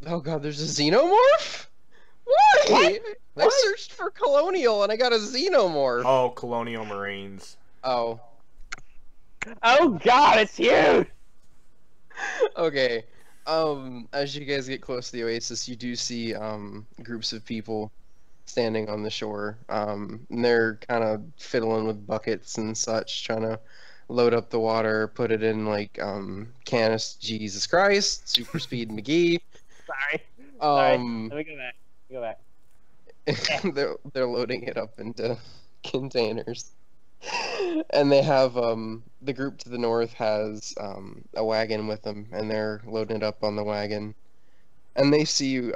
god, there's a xenomorph? Why? I searched for Colonial and I got a xenomorph. Oh, Colonial Marines. Oh. Oh god, it's huge! Okay. As you guys get close to the oasis, you do see groups of people standing on the shore. And they're kind of fiddling with buckets and such, trying to load up the water, put it in like Jesus Christ, Super Speed McGee. Sorry. Let me go back. they're loading it up into containers. And they have the group to the north has a wagon with them, and they're loading it up on the wagon. And they see you.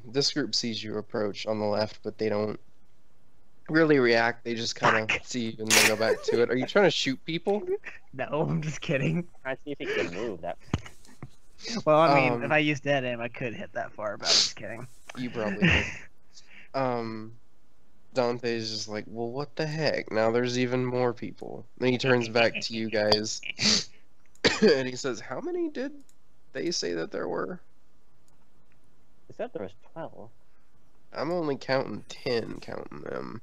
This group sees you approach on the left, but they don't really react. They just kind of see you and they go back to it. Are you trying to shoot people? No, I'm just kidding. I see if he can move that. Well, I mean, if I used dead aim, I could hit that far, but I'm just kidding. You probably did. Dante's just like, well, what the heck? Now there's even more people. Then he turns back to you guys, and he says, how many did they say that there were? It said there was 12. I'm only counting 10, counting them.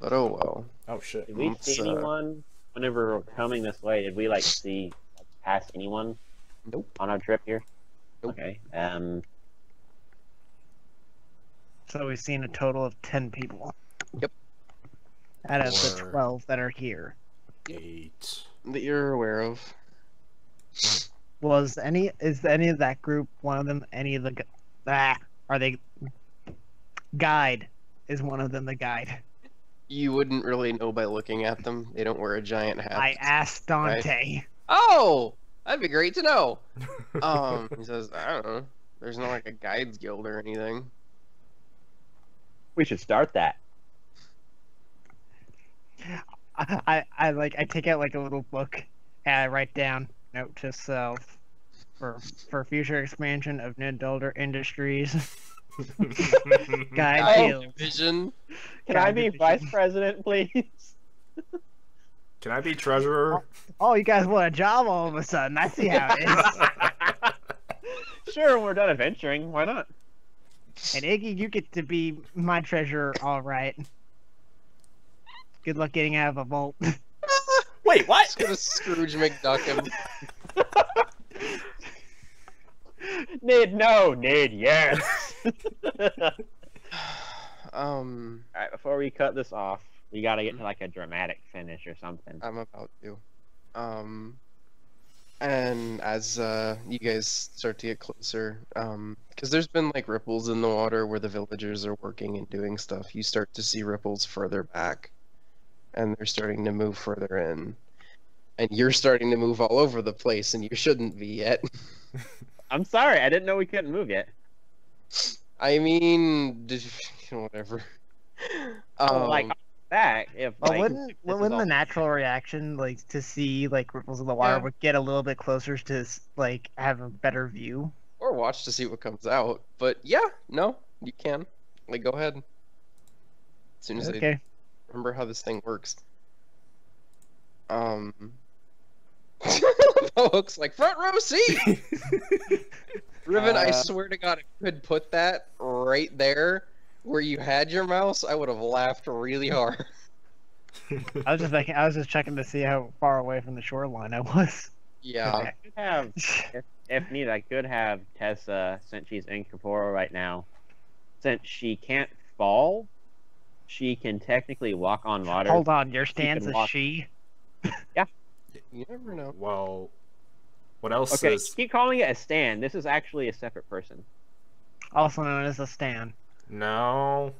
But oh well. Oh shit. Did we see anyone whenever we were coming this way? Did we see pass anyone? Nope. On our trip here? Nope. Okay. So we've seen a total of 10 people. Yep. Out of the Four. 12 that are here. 8. That you're aware of. Is any of that group one of them any of the are they guide? Is one of them the guide? You wouldn't really know by looking at them. They don't wear a giant hat. I asked Dante. Oh! That'd be great to know. He says, I don't know. There's not like a guides guild or anything. We should start that. I take out like a little book and I write down note to self for future expansion of Nindolder Industries. Guide guild. Vision. Can I be vice president, please? Can I be treasurer? Oh, you guys want a job all of a sudden? I see how it is. Sure, we're done adventuring. Why not? And Eegy, you get to be my treasurer, all right. Good luck getting out of a vault. Wait, what? Just gonna Scrooge McDuck him. Nid, no. Nid, yes. Alright, before we cut this off, we gotta get to like a dramatic finish or something. I'm about to. And as you guys start to get closer, because there's been like ripples in the water where the villagers are working and doing stuff, you start to see ripples further back, and they're starting to move further in, and you're starting to move all over the place, and you shouldn't be yet. I'm sorry, I didn't know we couldn't move yet. I mean, whatever. Back if like wouldn't the natural reaction to see ripples in the water would get a little bit closer to have a better view, or watch to see what comes out? But yeah, no, you can. Go ahead. As soon as I remember how this thing works. Looks like front row seat. Riven, I swear to God, if you could put that right there where you had your mouse, I would have laughed really hard. I was just checking to see how far away from the shoreline I was. Yeah. I could have, if needed, I could have Tessa, since she's incorporeal right now. Since she can't fall, she can technically walk on water. Hold on, your stance is she? Yeah. You never know. Well, what else Okay, is... keep calling it a stand. This is actually a separate person. Also known as a stan. No.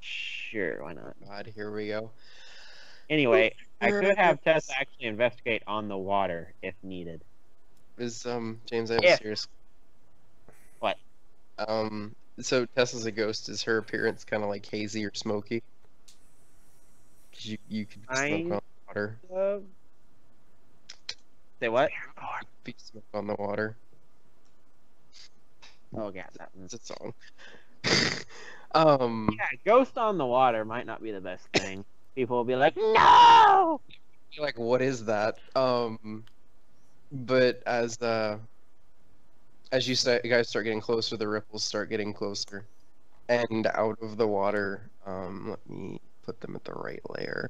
Sure, why not? God, here we go. Anyway, I could have Tessa actually investigate on the water if needed. James, I have a serious... What? So Tessa's a ghost. Is her appearance kind of hazy or smoky? Because you could smoke on water. Say what? Be smoke on the water. Oh, yeah, that It's a song. Yeah, ghost on the water might not be the best thing. People will be like, no! You're like, what is that? But as you guys start getting closer, the ripples start getting closer, and out of the water. Let me put them at the right layer.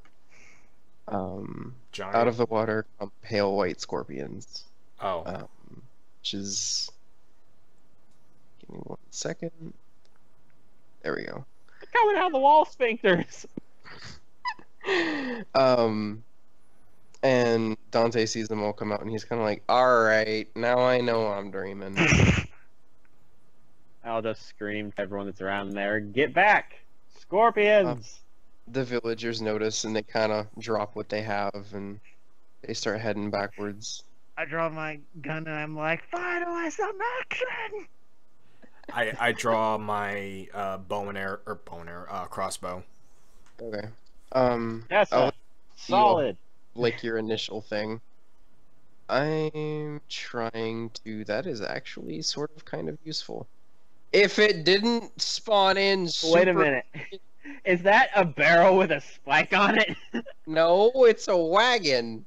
Giant. Out of the water come pale white scorpions. Oh. Which is. Give me 1 second. There we go. They're coming out of the wall sphincters! And Dante sees them all come out, and he's kind of like, "Alright, now I know I'm dreaming." I'll just scream to everyone that's around there, get back! Scorpions! The villagers notice, and they kind of drop what they have, and they start heading backwards. I draw my gun and I'm like, finally some action! I draw my crossbow. Okay. That's I'll solid. like your initial thing. I'm trying to. That is actually sort of kind of useful. If it didn't spawn in. Wait a minute. Is that a barrel with a spike on it? No, it's a wagon.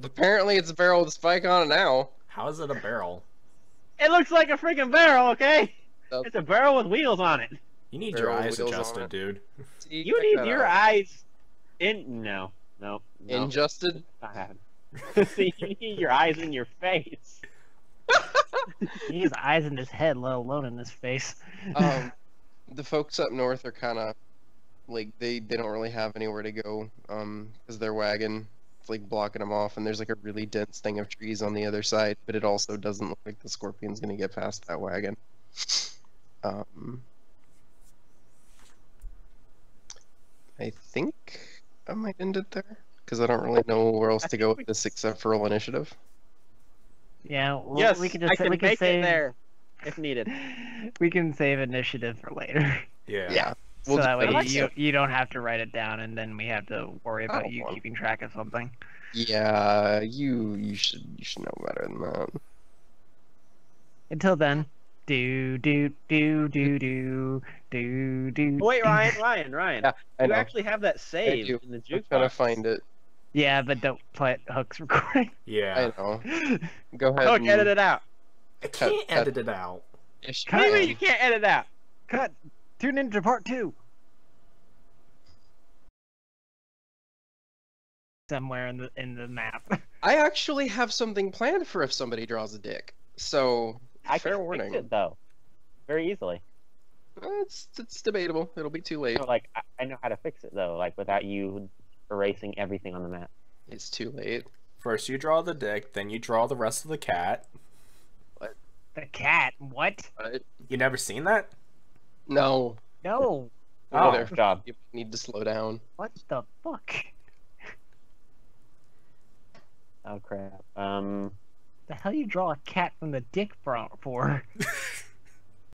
Apparently, it's a barrel with a spike on it now. How is it a barrel? It looks like a freaking barrel, okay? Nope. It's a barrel with wheels on it. You need Barrel your eyes wheels on adjusted, it. dude. See, You check need that your out. eyes in. No. Injusted. Not happening. See, you need your eyes in your face. He has eyes in his head, let alone in his face. The folks up north are kind of like they don't really have anywhere to go because their wagon is like blocking them off, and there's like a really dense thing of trees on the other side, but it also doesn't look like the scorpion's gonna get past that wagon. I think I might end it there because I don't really know where else to go with this except for roll initiative. Yeah, well, Yes, we can just I can we can make save it there if needed. We can save initiative for later, Yeah. Yeah. so We'll that do way that. like you don't have to write it down, and then we have to worry about Oh, you well. keeping track of something. Yeah, you should know better than that. Until then, do. Oh, wait, Ryan. Yeah, I You know. actually have that save do. in the I'm jukebox. trying to find it. Yeah, but don't put Hook's recording. Yeah. I know. Go ahead. Hook, and edit it out. I can't cut. edit it out. Yes, you What do you can. mean you can't edit out? Cut. Tune into part 2. Somewhere in the map. I actually have something planned for if somebody draws a dick. So, I fair can warning. fix it though, very easily. It's debatable. It'll be too late. So, like, I know how to fix it though, like without you erasing everything on the map. It's too late. First you draw the dick, then you draw the rest of the cat. The cat? What? But You never seen that? no, No. Oh. Good job. you need to slow down. What the fuck? Oh crap. The hell you draw a cat from the dick for?